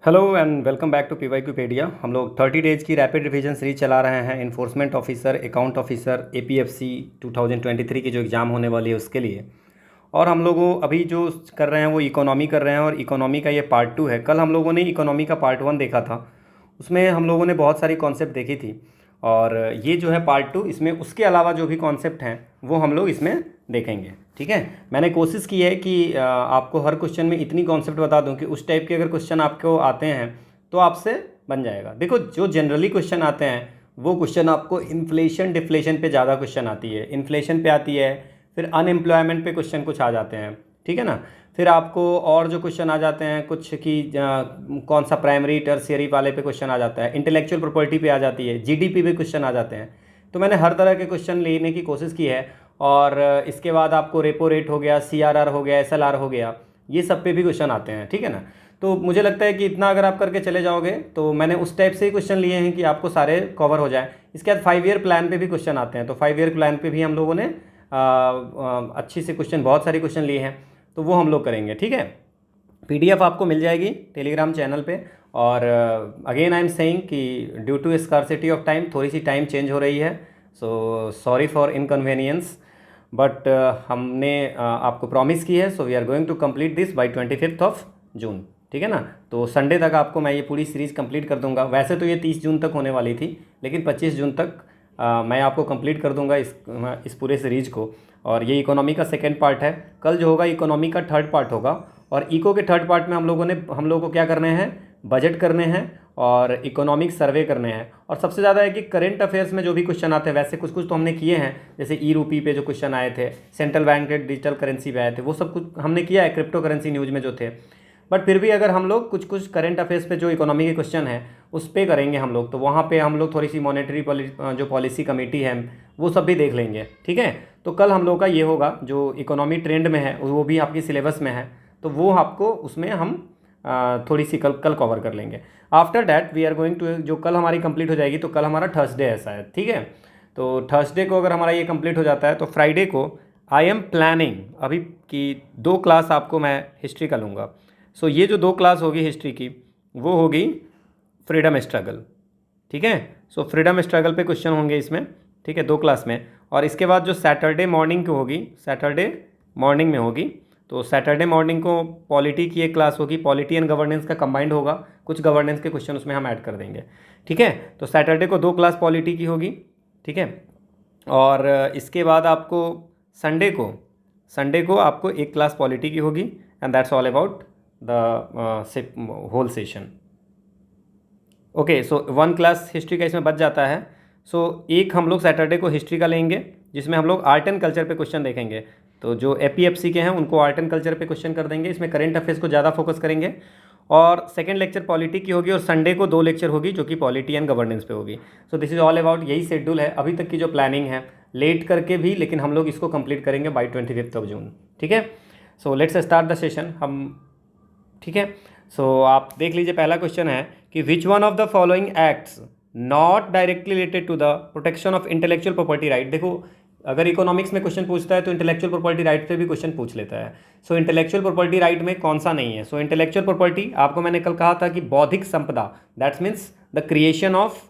Hello and welcome back to PYQpedia. हम लोग 30 days की रैपिड रिवीजन सीरीज चला रहे हैं enforcement officer, account officer, APFC 2023 की जो एग्ज़ाम होने वाली है उसके लिए। और हम लोगों अभी जो कर रहे हैं वो इकोनॉमी कर रहे हैं और इकोनॉमी का ये पार्ट 2 है। कल हम लोगों ने इकोनॉमी का पार्ट 1 देखा था, उसमें हम लोगों ने बहुत सारी कॉन्सेप्ट देखी थी। और ये जो है पार्ट 2, इसमें उसके अलावा जो भी कॉन्सेप्ट हैं वो हम लोग इसमें देखेंगे। ठीक है, मैंने कोशिश की है कि आपको हर क्वेश्चन में इतनी कॉन्सेप्ट बता दूं कि उस टाइप के अगर क्वेश्चन आपको आते हैं तो आपसे बन जाएगा। देखो, जो जनरली क्वेश्चन आते हैं वो क्वेश्चन आपको इन्फ्लेशन डिफ्लेशन पे ज़्यादा क्वेश्चन आती है, इन्फ्लेशन पे आती है, फिर अनएम्प्लॉयमेंट पे क्वेश्चन कुछ आ जाते हैं। ठीक है ना, फिर आपको और जो क्वेश्चन आ जाते हैं कुछ कि कौन सा प्राइमरी टर्शियरी वाले पे क्वेश्चन आ जाता है, इंटेलेक्चुअल प्रॉपर्टी पे आ जाती है, जीडीपी पे क्वेश्चन आ जाते हैं। तो मैंने हर तरह के क्वेश्चन लेने की कोशिश की है। और इसके बाद आपको रेपो रेट हो गया, सीआरआर हो गया, एसएलआर हो गया, ये सब पे भी क्वेश्चन आते हैं। ठीक है ना, तो मुझे लगता है कि इतना अगर आप करके चले जाओगे तो मैंने उस टाइप से ही क्वेश्चन लिए हैं कि आपको सारे कवर हो जाए। इसके बाद 5 ईयर प्लान पे भी क्वेश्चन आते हैं, तो 5 ईयर प्लान पे भी हम लोगों ने अच्छी से क्वेश्चन, बहुत सारे क्वेश्चन लिए हैं, तो वो हम लोग करेंगे। ठीक है, पीडीएफ आपको मिल जाएगी टेलीग्राम चैनल पे। और अगेन आई एम सेइंग कि due to scarcity of time थोड़ी सी टाइम चेंज हो रही है, so sorry for inconvenience, but हमने आपको प्रॉमिस की है, so we are going to complete this by 25 of June. ठीक है ना, तो संडे तक आपको मैं ये पूरी सीरीज़ कंप्लीट कर दूंगा। वैसे तो ये 30 जून तक होने वाली थी, लेकिन 25 जून तक मैं आपको कंप्लीट कर दूंगा इस पूरे सीरीज़ को। और ये इकोनॉमी का सेकेंड पार्ट है। कल जो होगा इकोनॉमी का थर्ड पार्ट होगा। और इको के थर्ड पार्ट में हम लोगों को क्या करने हैं, बजट करने हैं और इकोनॉमिक सर्वे करने हैं। और सबसे ज़्यादा है कि करंट अफेयर्स में जो भी क्वेश्चन आते हैं, वैसे कुछ कुछ तो हमने किए हैं, जैसे ई रूपी पे जो क्वेश्चन आए थे, सेंट्रल बैंक के डिजिटल करेंसी पे आए थे, वो सब कुछ हमने किया है, क्रिप्टो करेंसी न्यूज़ में जो थे। बट फिर भी अगर हम लोग कुछ कुछ करंट अफेयर्स पे जो इकोनॉमी के क्वेश्चन है उस पर करेंगे हम लोग, तो वहाँ पे हम लोग थोड़ी सी मॉनेटरी जो पॉलिसी कमेटी है वो सब भी देख लेंगे। ठीक है, तो कल हम लोग का ये होगा, जो इकोनॉमी ट्रेंड में है वो भी आपकी सिलेबस में है, तो वो आपको उसमें हम थोड़ी सी कल कवर कर लेंगे। After that we are going to, जो कल हमारी कंप्लीट हो जाएगी, तो कल हमारा थर्सडे है शायद। ठीक है, तो थर्सडे को अगर हमारा ये कंप्लीट हो जाता है तो फ्राइडे को आई एम प्लानिंग अभी कि 2 क्लास आपको मैं हिस्ट्री का लूँगा। सो ये जो 2 क्लास होगी हिस्ट्री की वो होगी फ्रीडम स्ट्रगल। ठीक है, सो फ्रीडम स्ट्रगल पे क्वेश्चन होंगे इसमें। ठीक है, 2 क्लास में। और इसके बाद जो सैटरडे मॉर्निंग की होगी, सैटरडे मॉर्निंग में होगी, तो सैटरडे मॉर्निंग को पॉलिटी की एक क्लास होगी, पॉलिटी एंड गवर्नेंस का कंबाइंड होगा, कुछ गवर्नेंस के क्वेश्चन उसमें हम ऐड कर देंगे। ठीक है, तो सैटरडे को 2 क्लास पॉलिटी की होगी। ठीक है, और इसके बाद आपको संडे को आपको 1 क्लास पॉलिटी की होगी, and that's all about the whole session. Okay, so 1 class history का इसमें बच जाता है। सो एक हम लोग सैटरडे को हिस्ट्री का लेंगे, जिसमें हम लोग आर्ट एंड कल्चर पे क्वेश्चन देखेंगे। तो जो एपीएफसी के हैं उनको आर्ट एंड कल्चर पे क्वेश्चन कर देंगे, इसमें करंट अफेयर्स को ज़्यादा फोकस करेंगे। और सेकंड लेक्चर पॉलिटी की होगी, और संडे को 2 लेक्चर होगी जो कि पॉलिटी एंड गवर्नेंस पे होगी। सो दिस इज ऑल अबाउट, यही शेड्यूल है अभी तक की जो प्लानिंग है, लेट करके भी, लेकिन हम लोग इसको कंप्लीट करेंगे बाई 25 ऑफ जून। ठीक है, so let's start the session हम। ठीक है, सो आप देख लीजिए, पहला क्वेश्चन है कि which one of the following acts not directly related to the protection of intellectual property right. देखो, अगर इकोनॉमिक्स में क्वेश्चन पूछता है तो इंटेलेक्चुअल प्रॉपर्टी राइट पे भी क्वेश्चन पूछ लेता है। सो इंटेलेक्चुअल प्रॉपर्टी राइट में कौन सा नहीं है। सो इंटेलेक्चुअल प्रॉपर्टी, आपको मैंने कल कहा था कि बौद्धिक संपदा, that's means the creation of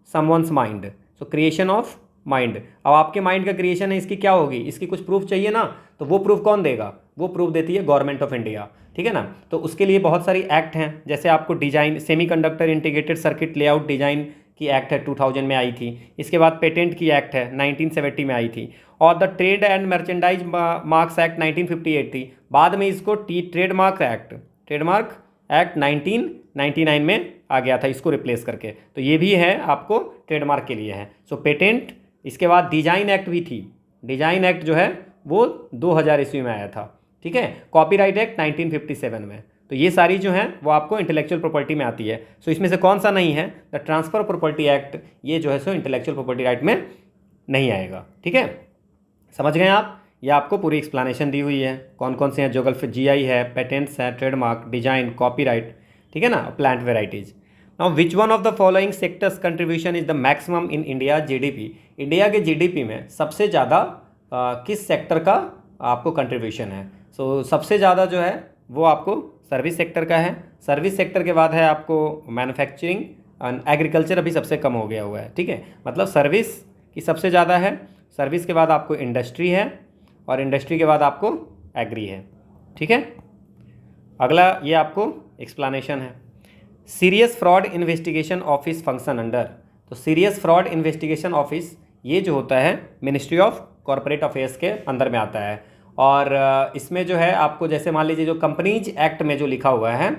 someone's mind. So creation of mind, अब आपके माइंड का क्रिएशन है, इसकी क्या होगी, इसकी कुछ प्रूफ चाहिए ना, तो वो प्रूफ कौन देगा, वो प्रूफ देती है गवर्नमेंट ऑफ इंडिया। ठीक है ना, तो उसके लिए बहुत सारी एक्ट हैं, जैसे आपको design, semiconductor integrated circuit layout design की एक्ट है 2000 में आई थी। इसके बाद पेटेंट की एक्ट है 1970 में आई थी। और the trade and merchandise marks act 1958 थी। बाद में इसको ट्रेडमार्क एक्ट 1999 में आ गया था, इसको रिप्लेस करके। तो ये भी है आपको ट्रेडमार्क के लिए है। सो पेटेंट, इसके बाद डिजाइन एक्ट भी थी, डिजाइन एक्ट जो है वो 2000 ईस्वी में आया था। ठीक है, कॉपीराइट एक्ट 1957 में। तो ये सारी जो हैं वो आपको इंटेलेक्चुअल प्रॉपर्टी में आती है। सो इसमें से कौन सा नहीं है, द ट्रांसफर प्रॉपर्टी एक्ट, ये जो है सो इंटेलेक्चुअल प्रॉपर्टी राइट में नहीं आएगा। ठीक है, समझ गए आप, ये आपको पूरी एक्सप्लेनेशन दी हुई है, कौन कौन से हैं, जोग्राफी, जीआई है, पेटेंट्स है, ट्रेडमार्क, डिजाइन, कॉपीराइट। ठीक है ना, plant varieties. Now which one of the following sectors contribution is the maximum in India GDP. India के जीडीपी में सबसे ज़्यादा किस सेक्टर का आपको कंट्रीब्यूशन है। सो सबसे ज़्यादा जो है वो आपको सर्विस सेक्टर का है। सर्विस सेक्टर के बाद है आपको मैन्युफैक्चरिंग एंड एग्रीकल्चर अभी सबसे कम हो गया हुआ है, ठीक है। मतलब सर्विस की सबसे ज़्यादा है, सर्विस के बाद आपको इंडस्ट्री है और इंडस्ट्री के बाद आपको एग्री है, ठीक है। अगला ये आपको एक्सप्लेनेशन है। Serious fraud investigation office function under, तो सीरियस फ्रॉड इन्वेस्टिगेशन ऑफिस ये जो होता है मिनिस्ट्री ऑफ कॉरपोरेट अफेयर्स के अंदर में आता है। और इसमें जो है आपको जैसे मान लीजिए जो कंपनीज एक्ट में जो लिखा हुआ है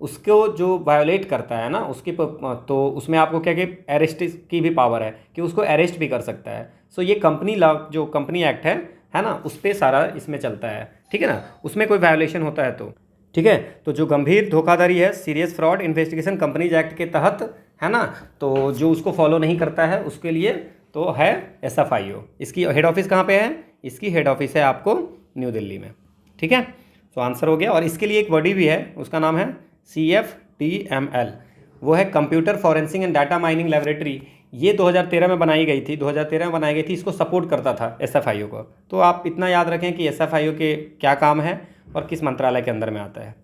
उसको जो वायोलेट करता है ना उसकी तो उसमें आपको क्या कि अरेस्ट की भी पावर है कि उसको अरेस्ट भी कर सकता है। सो ये कंपनी लॉ जो कंपनी एक्ट है ना, उस पर सारा इसमें चलता है, ठीक है ना। उसमें कोई वायोलेशन होता है तो ठीक है। तो जो गंभीर धोखाधड़ी है serious fraud investigation companies act के तहत है ना, तो जो उसको फॉलो नहीं करता है उसके लिए तो है SFIO। इसकी हेड ऑफिस कहाँ पे है? इसकी हेड ऑफिस है आपको न्यू दिल्ली में, ठीक है। तो आंसर हो गया। और इसके लिए एक बॉडी भी है, उसका नाम है CFTML, वो है computer forensic and data mining laboratory. ये 2013 में बनाई गई थी, 2013 में बनाई गई थी। इसको सपोर्ट करता था SFIO को। तो आप इतना याद रखें कि SFIO के क्या काम है और किस मंत्रालय के अंदर में आता है।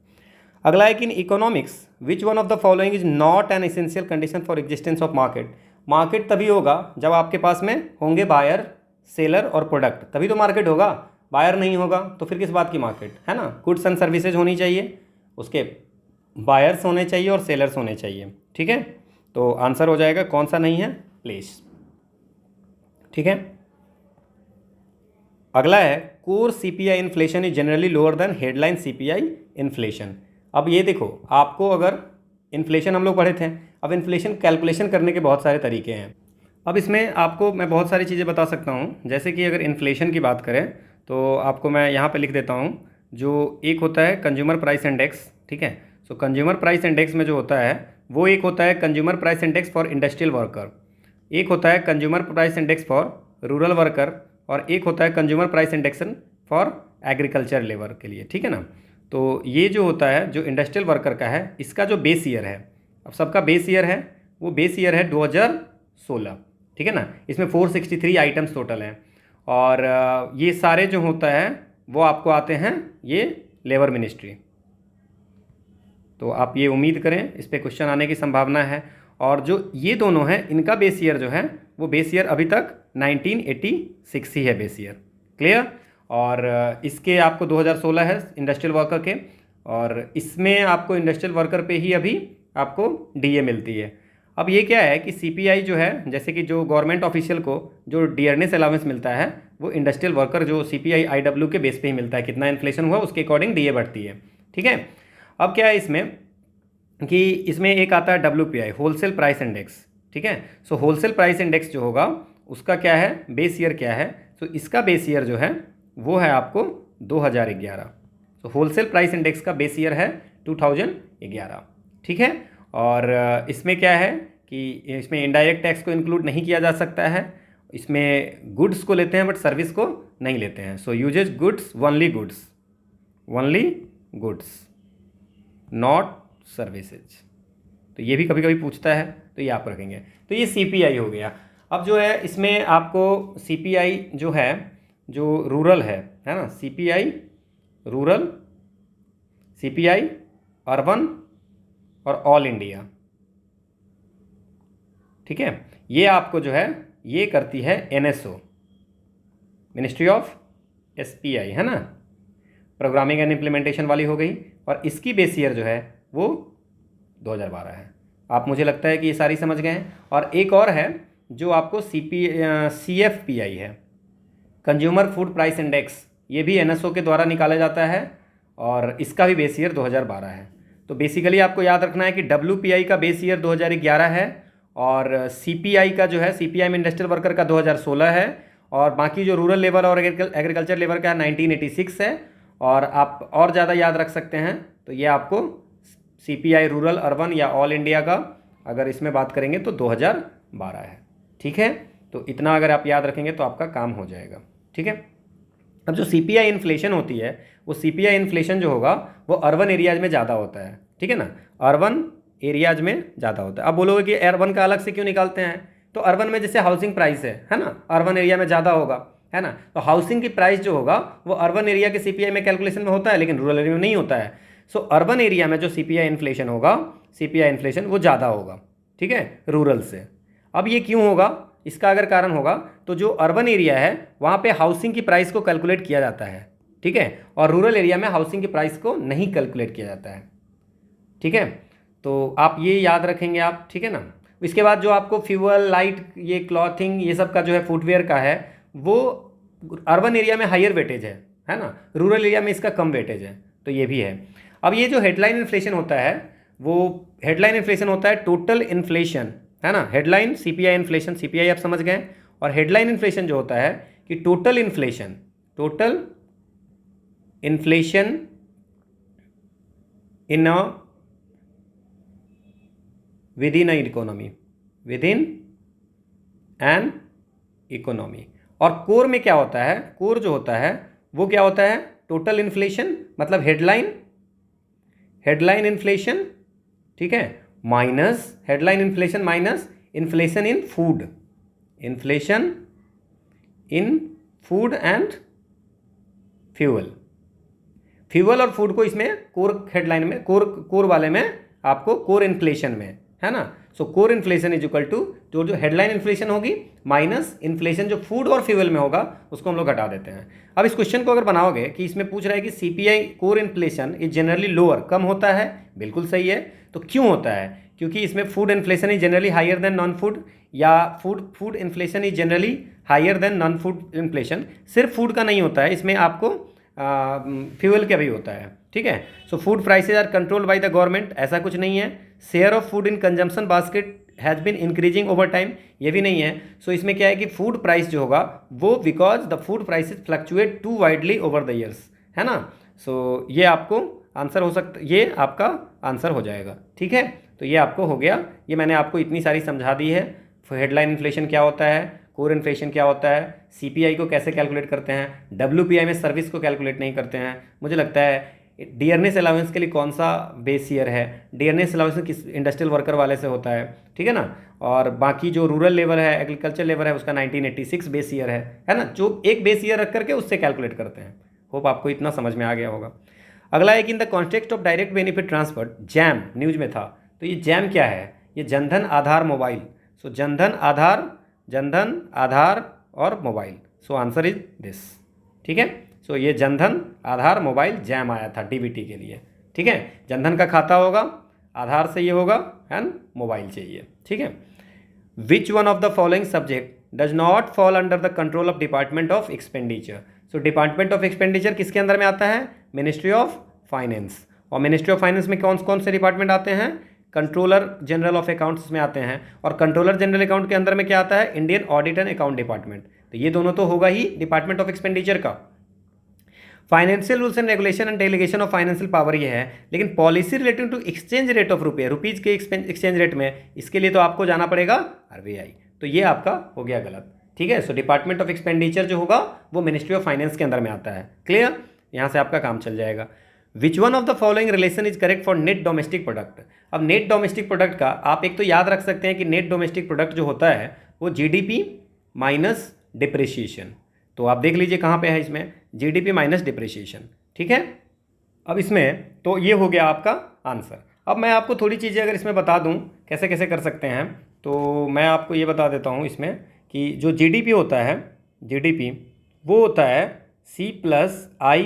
अगला है कि in economics which one of the following is not an essential condition for existence of market. Market तभी होगा जब आपके पास में होंगे बायर, सेलर और प्रोडक्ट, तभी तो मार्केट होगा। बायर नहीं होगा तो फिर किस बात की मार्केट, है ना। गुड्स एंड सर्विसेज होनी चाहिए, उसके बायर्स होने चाहिए और सेलर्स होने चाहिए, ठीक है। तो आंसर हो जाएगा कौन सा नहीं है, प्लेस, ठीक है। अगला है core CPI inflation is generally lower than headline CPI inflation. अब ये देखो, आपको अगर इन्फ्लेशन हम लोग पढ़े थे, अब इन्फ्लेशन कैलकुलेशन करने के बहुत सारे तरीके हैं। अब इसमें आपको मैं बहुत सारी चीज़ें बता सकता हूँ। जैसे कि अगर इन्फ्लेशन की बात करें तो आपको मैं यहाँ पे लिख देता हूँ। जो एक होता है कंज्यूमर प्राइस इंडेक्स, ठीक है। सो कंज्यूमर प्राइस इंडेक्स में जो होता है वो एक होता है consumer price index for industrial worker, एक होता है consumer price index for rural worker और एक होता है consumer price index for agriculture labour के लिए, ठीक है ना। तो ये जो होता है जो इंडस्ट्रियल वर्कर का है, इसका जो बेस ईयर है, अब सबका बेस ईयर है, वो बेस ईयर है 2016, ठीक है ना। इसमें 463 आइटम्स टोटल हैं और ये सारे जो होता है वो आपको आते हैं ये लेबर मिनिस्ट्री। तो आप ये उम्मीद करें इस पर क्वेश्चन आने की संभावना है। और जो ये दोनों हैं इनका बेस ईयर जो है वो बेस ईयर अभी तक 1986 ही है बेस ईयर, क्लियर। और इसके आपको 2016 है इंडस्ट्रियल वर्कर के, और इसमें आपको इंडस्ट्रियल वर्कर पे ही अभी आपको DA मिलती है। अब ये क्या है कि CPI जो है, जैसे कि जो गवर्नमेंट ऑफिशियल को जो डियरनेस अलाउंस मिलता है वो इंडस्ट्रियल वर्कर जो CPI IW के बेस पे ही मिलता है। कितना इन्फ्लेशन हुआ उसके अकॉर्डिंग DA बढ़ती है, ठीक है। अब क्या है इसमें कि इसमें एक आता है WPI होलसेल प्राइस इंडेक्स, ठीक है। सो होलसेल प्राइस इंडेक्स जो होगा उसका क्या है, बेस ईयर क्या है। सो इसका बेस ईयर जो है वो है आपको 2011। सो होलसेल प्राइस इंडेक्स का बेस ईयर है 2011, ठीक है। और इसमें क्या है कि इसमें इनडायरेक्ट टैक्स को इंक्लूड नहीं किया जा सकता है। इसमें गुड्स को लेते हैं बट सर्विस को नहीं लेते हैं। So uses goods only goods not services. तो ये भी कभी कभी पूछता है तो ये आप रखेंगे। तो ये CPI हो गया। अब जो है इसमें आपको CPI जो है जो रूरल है ना, CPI रूरल, CPI अर्बन और ऑल इंडिया, ठीक है। ये आपको जो है ये करती है NSO, मिनिस्ट्री ऑफ SPI, है ना, प्रोग्रामिंग एंड इम्प्लीमेंटेशन वाली हो गई। और इसकी बेस ईयर जो है वो 2012 है। आप मुझे लगता है कि ये सारी समझ गए हैं। और एक और है जो आपको CFPI है, कंज्यूमर फूड प्राइस इंडेक्स, ये भी NSO के द्वारा निकाला जाता है और इसका भी बेस ईयर 2012 है। तो बेसिकली आपको याद रखना है कि WPI का बेस ईयर 2011 है और CPI का जो है CPI में इंडस्ट्रियल वर्कर का 2016 है और बाकी जो रूरल लेबर और एग्रीकल्चर लेबर का 1986 है। और आप और ज़्यादा याद रख सकते हैं तो ये आपको CPI रूरल, अर्बन या ऑल इंडिया का अगर इसमें बात करेंगे तो 2012 है, ठीक है। तो इतना अगर आप याद रखेंगे तो आपका काम हो जाएगा, ठीक है। अब जो CPI इन्फ्लेशन होती है वो CPI इन्फ्लेशन जो होगा वो अर्बन एरियाज में ज़्यादा होता है, ठीक है ना, अर्बन एरियाज में ज़्यादा होता है। अब बोलोगे कि अर्बन का अलग से क्यों निकालते हैं, तो अर्बन में जैसे हाउसिंग प्राइस है ना, अर्बन एरिया में ज़्यादा होगा, है ना। तो हाउसिंग की प्राइस जो होगा वो अर्बन एरिया के CPI में कैलकुलेशन में होता है लेकिन रूरल एरिया में नहीं होता है। सो अर्बन एरिया में जो सीपीआई इन्फ्लेशन होगा, सीपीआई इन्फ्लेशन वो ज़्यादा होगा, ठीक है, रूरल से। अब ये क्यों होगा, इसका अगर कारण होगा तो जो अर्बन एरिया है वहाँ पे हाउसिंग की प्राइस को कैलकुलेट किया जाता है, ठीक है, और रूरल एरिया में हाउसिंग की प्राइस को नहीं कैलकुलेट किया जाता है, ठीक है। तो आप ये याद रखेंगे आप, ठीक है ना। इसके बाद जो आपको फ्यूअल, लाइट, ये क्लॉथिंग, ये सब का जो है फुटवेयर का है, वो अर्बन एरिया में हायर वेटेज है ना, रूरल एरिया में इसका कम वेटेज है, तो ये भी है। अब ये जो हेडलाइन इन्फ्लेशन होता है, वो हेडलाइन इन्फ्लेशन होता है टोटल इन्फ्लेशन, है ना। हेडलाइन सीपीआई इन्फ्लेशन, सीपीआई आप समझ गए, और हेडलाइन इन्फ्लेशन जो होता है कि total inflation, total inflation in a within an economy, within an economy. और कोर में क्या होता है, कोर जो होता है वो क्या होता है, टोटल इन्फ्लेशन मतलब हेडलाइन, हेडलाइन इन्फ्लेशन, ठीक है, minus headline inflation minus inflation in food, inflation in food and fuel. Fuel और फूड को इसमें कोर हेडलाइन में, कोर वाले में आपको कोर इन्फ्लेशन में, है ना। So core inflation is equal to जो हेडलाइन इन्फ्लेशन होगी माइनस इन्फ्लेशन जो फूड और फ्यूल में होगा, उसको हम लोग घटा देते हैं। अब इस क्वेश्चन को अगर बनाओगे कि इसमें पूछ रहा है कि CPI core inflation is generally lower, कम होता है, बिल्कुल सही है। तो क्यों होता है, क्योंकि इसमें food inflation is generally higher than non food, या food inflation is generally higher than non food inflation. सिर्फ फूड का नहीं होता है, इसमें आपको फ्यूल का भी होता है, ठीक है। So food prices are controlled by the government, ऐसा कुछ नहीं है। Share of food in consumption basket has been increasing over time, ये भी नहीं है। सो इसमें क्या है कि फूड प्राइस जो होगा वो because the food prices fluctuate too widely over the years, है ना। सो ये आपको आंसर हो सकता, ये आपका आंसर हो जाएगा, ठीक है। तो ये आपको हो गया, ये मैंने आपको इतनी सारी समझा दी है। हेडलाइन इन्फ्लेशन क्या होता है, कोर इन्फ्लेशन क्या होता है, सीपीआई को कैसे कैलकुलेट करते हैं, डब्ल्यूपीआई में सर्विस को कैलकुलेट नहीं करते हैं। मुझे लगता है डियरनेस अलाउंस के लिए कौन सा बेस ईयर है, डियरनेस अलाउंस किस इंडस्ट्रियल वर्कर वाले से होता है, ठीक है ना। और बाकी जो रूरल लेबर है, एग्रीकल्चर लेबर है, उसका 1986 बेस ईयर है ना, जो एक बेस ईयर रख करके उससे कैलकुलेट करते हैं। होप आपको इतना समझ में आ गया होगा। अगला है कि in the context of direct benefit transfer, jam news में था, तो ये जैम क्या है, ये जनधन आधार मोबाइल। सो जनधन आधार और mobile, so answer is this, ठीक है। सो ये जनधन आधार मोबाइल जैम आया था डीबीटी के लिए, ठीक है। जनधन का खाता होगा, आधार से ये होगा, एंड मोबाइल चाहिए, ठीक है। Which one of the following subject does not fall under the control of department of expenditure. So department of expenditure किसके अंदर में आता है, मिनिस्ट्री ऑफ फाइनेंस। और मिनिस्ट्री ऑफ फाइनेंस में कौन कौन से डिपार्टमेंट आते हैं, कंट्रोलर जनरल ऑफ अकाउंट्स में आते हैं। और कंट्रोलर जनरल अकाउंट के अंदर में क्या आता है, Indian audit and account department. तो ये दोनों तो होगा ही डिपार्टमेंट ऑफ एक्सपेंडिचर का। Financial rules and regulation and delegation of financial power ये है, लेकिन policy relating to exchange rate of रुपये, रुपीज़ के एक्सचेंज रेट में, इसके लिए तो आपको जाना पड़ेगा आरबीआई। तो ये आपका हो गया गलत, ठीक है। सो डिपार्टमेंट ऑफ एक्सपेंडिचर जो होगा वो मिनिस्ट्री ऑफ फाइनेंस के अंदर में आता है, क्लियर, यहाँ से आपका काम चल जाएगा। विच one of the following relation is correct for net domestic product. अब नेट डोमेस्टिक प्रोडक्ट का आप एक तो याद रख सकते हैं कि नेट डोमेस्टिक प्रोडक्ट जो होता है वो जीडीपी माइनस डिप्रिसिएशन। तो आप देख लीजिए कहाँ पे है इसमें, जीडीपी माइनस डिप्रिसिएशन, ठीक है। अब इसमें तो ये हो गया आपका आंसर। अब मैं आपको थोड़ी चीज़ें अगर इसमें बता दूं कैसे कैसे कर सकते हैं, तो मैं आपको ये बता देता हूं इसमें कि जो जीडीपी होता है, जीडीपी वो होता है C plus I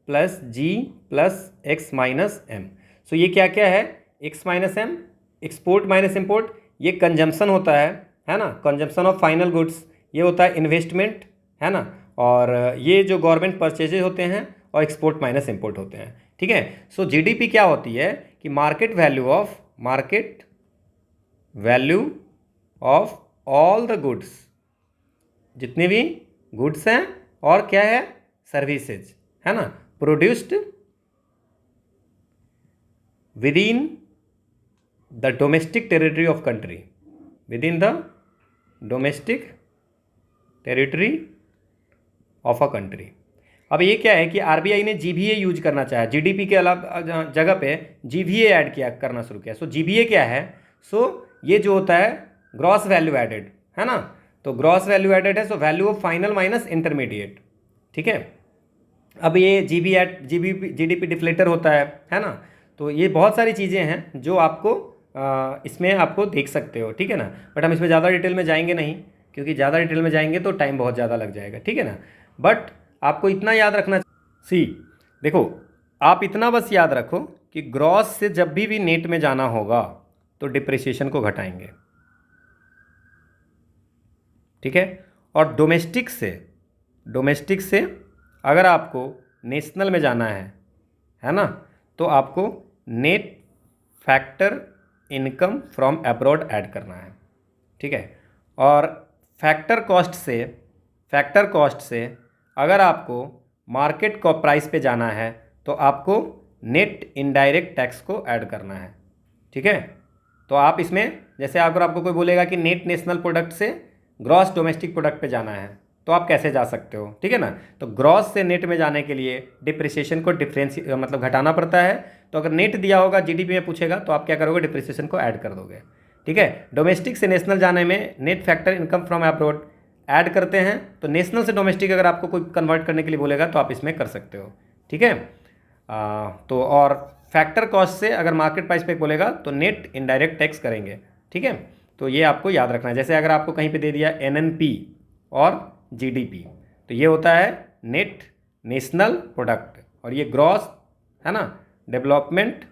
plus G plus X minus M. So ये क्या क्या है, X minus M, export minus import, ये कंजम्पशन होता है ना, कंजम्पशन ऑफ फाइनल गुड्स, ये होता है इन्वेस्टमेंट, है ना। और ये जो गवर्नमेंट परचेजेज होते हैं और एक्सपोर्ट माइनस इंपोर्ट होते हैं, ठीक है। सो जीडीपी क्या होती है कि market value of all the goods, जितने भी गुड्स हैं और क्या है सर्विसेज, है ना, produced with in the domestic territory of country, with in the domestic territory of a country. अब ये क्या है कि आरबीआई ने जीवीए यूज करना चाहा, जीडीपी के अलावा जगह पे जीवीए ऐड किया करना शुरू किया। सो जीवीए क्या है, सो ये जो होता है ग्रॉस वैल्यू एडेड, है ना। तो ग्रॉस वैल्यू एडेड है, so value of final minus intermediate, ठीक है। अब ये जीडीपी डिफ्लेटर होता है ना। तो ये बहुत सारी चीज़ें हैं जो आपको इसमें आपको देख सकते हो, ठीक है ना। बट हम इसमें ज़्यादा डिटेल में जाएंगे नहीं, क्योंकि ज़्यादा डिटेल में जाएंगे तो टाइम बहुत ज़्यादा लग जाएगा, ठीक है ना। बट आपको इतना याद रखना, सी देखो, आप इतना बस याद रखो कि ग्रॉस से जब भी नेट में जाना होगा तो डिप्रिसिएशन को घटाएंगे, ठीक है। और डोमेस्टिक से अगर आपको नेशनल में जाना है ना, तो आपको net factor income from abroad add करना है, ठीक है। और फैक्टर कॉस्ट से अगर आपको मार्केट को प्राइस पे जाना है तो आपको नेट इनडायरेक्ट टैक्स को ऐड करना है, ठीक है। तो आप इसमें, जैसे अगर आपको कोई बोलेगा कि नेट नेशनल प्रोडक्ट से ग्रॉस डोमेस्टिक प्रोडक्ट पे जाना है, तो आप कैसे जा सकते हो, ठीक है ना। तो ग्रॉस से नेट में जाने के लिए डिप्रिसिएशन को मतलब घटाना पड़ता है। तो अगर नेट दिया होगा, जीडीपी में पूछेगा, तो आप क्या करोगे, डिप्रिसिएशन को ऐड कर दोगे, ठीक है। डोमेस्टिक से नेशनल जाने में net factor income from abroad add करते हैं। तो नेशनल से डोमेस्टिक अगर आपको कोई कन्वर्ट करने के लिए बोलेगा तो आप इसमें कर सकते हो, ठीक है। तो और फैक्टर कॉस्ट से अगर मार्केट प्राइस पे बोलेगा तो नेट इनडायरेक्ट टैक्स करेंगे, ठीक है। तो ये आपको याद रखना है। जैसे अगर आपको कहीं पे दे दिया एनएनपी और जीडीपी, तो ये होता है नेट नेशनल प्रोडक्ट, और ये ग्रॉस है ना, डेवलपमेंट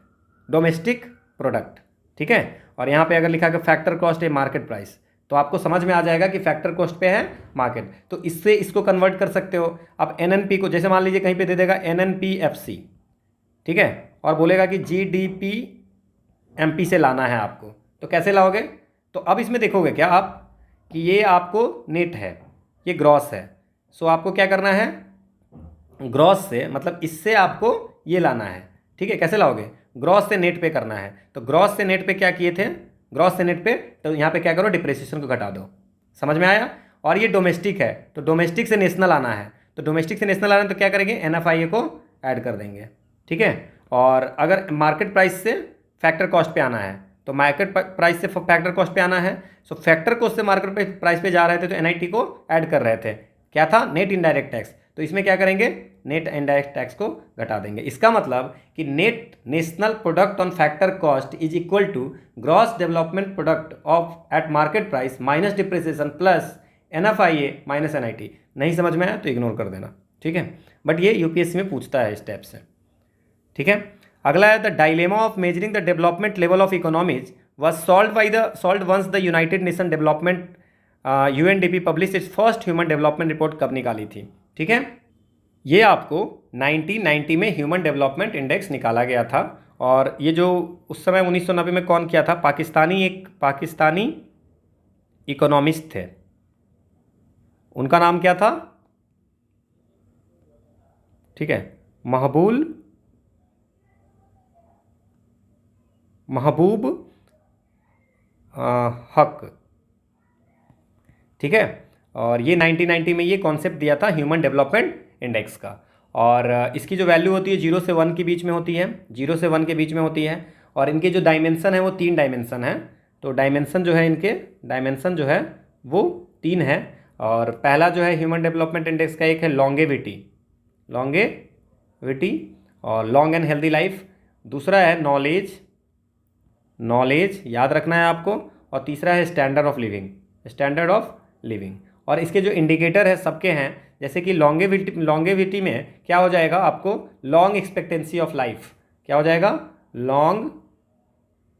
डोमेस्टिक प्रोडक्ट, ठीक है। और यहाँ पे अगर लिखा कि फैक्टर कॉस्ट है मार्केट प्राइस, तो आपको समझ में आ जाएगा कि फैक्टर कॉस्ट पे है मार्केट, तो इससे इसको कन्वर्ट कर सकते हो। अब एनएनपी को, जैसे मान लीजिए कहीं पे दे देगा एनएनपीएफसी, ठीक है, और बोलेगा कि जीडीपी एमपी से लाना है आपको, तो कैसे लाओगे। तो अब इसमें देखोगे क्या आप कि ये आपको नेट है, ये ग्रॉस है। सो आपको क्या करना है, ग्रॉस से मतलब इससे आपको ये लाना है, ठीक है। कैसे लाओगे, ग्रॉस से नेट पे करना है। तो ग्रॉस से नेट पे क्या किए थे, ग्रॉस से नेट पे, तो यहाँ पे क्या करो, डिप्रिसिएशन को घटा दो। समझ में आया। और ये डोमेस्टिक है, तो डोमेस्टिक से नेशनल आना है, तो डोमेस्टिक से नेशनल आना है तो क्या करेंगे, एनएफआईए को ऐड कर देंगे, ठीक है। और अगर मार्केट प्राइस से फैक्टर कॉस्ट पे आना है, तो मार्केट प्राइस से फैक्टर कॉस्ट पे आना है। सो फैक्टर कॉस्ट से मार्केट प्राइस पे जा रहे थे तो एनआईटी को ऐड कर रहे थे, क्या था, नेट इनडायरेक्ट टैक्स। तो इसमें क्या करेंगे, नेट इनडायरेक्ट टैक्स को घटा देंगे। इसका मतलब कि net national product on factor cost is equal to gross development product of at market price minus depreciation plus NFIA minus NIT. नहीं समझ में आया तो इग्नोर कर देना, ठीक है। बट ये यूपीएससी में पूछता है इस टाइप से, ठीक है। अगला है the dilemma of measuring the development level of economies was solved once the United nation development UNDP publish it's first human development report कब निकाली थी, ठीक है। ये आपको 1990 में ह्यूमन डेवलपमेंट इंडेक्स निकाला गया था। और ये जो उस समय 1990 में कौन किया था, एक पाकिस्तानी इकोनॉमिस्ट थे, उनका नाम क्या था, ठीक है, महबूब हक, ठीक है। और ये 1990 में ये कॉन्सेप्ट दिया था ह्यूमन डेवलपमेंट इंडेक्स का। और इसकी जो वैल्यू होती है 0 से 1 के बीच में होती है, 0 से 1 के बीच में होती है। और इनके जो डायमेंसन है वो 3 डायमेंसन है। तो डायमेंसन जो है इनके, डायमेंसन जो है वो 3 है। और पहला जो है ह्यूमन डेवलपमेंट इंडेक्स का, एक है लॉन्गेविटी और लॉन्ग एंड हेल्दी लाइफ। दूसरा है नॉलेज याद रखना है आपको। और तीसरा है स्टैंडर्ड ऑफ लिविंग। और इसके जो इंडिकेटर है सबके हैं, जैसे कि लॉन्गेविटी में क्या हो जाएगा आपको, लॉन्ग एक्सपेक्टेंसी ऑफ लाइफ, क्या हो जाएगा, लॉन्ग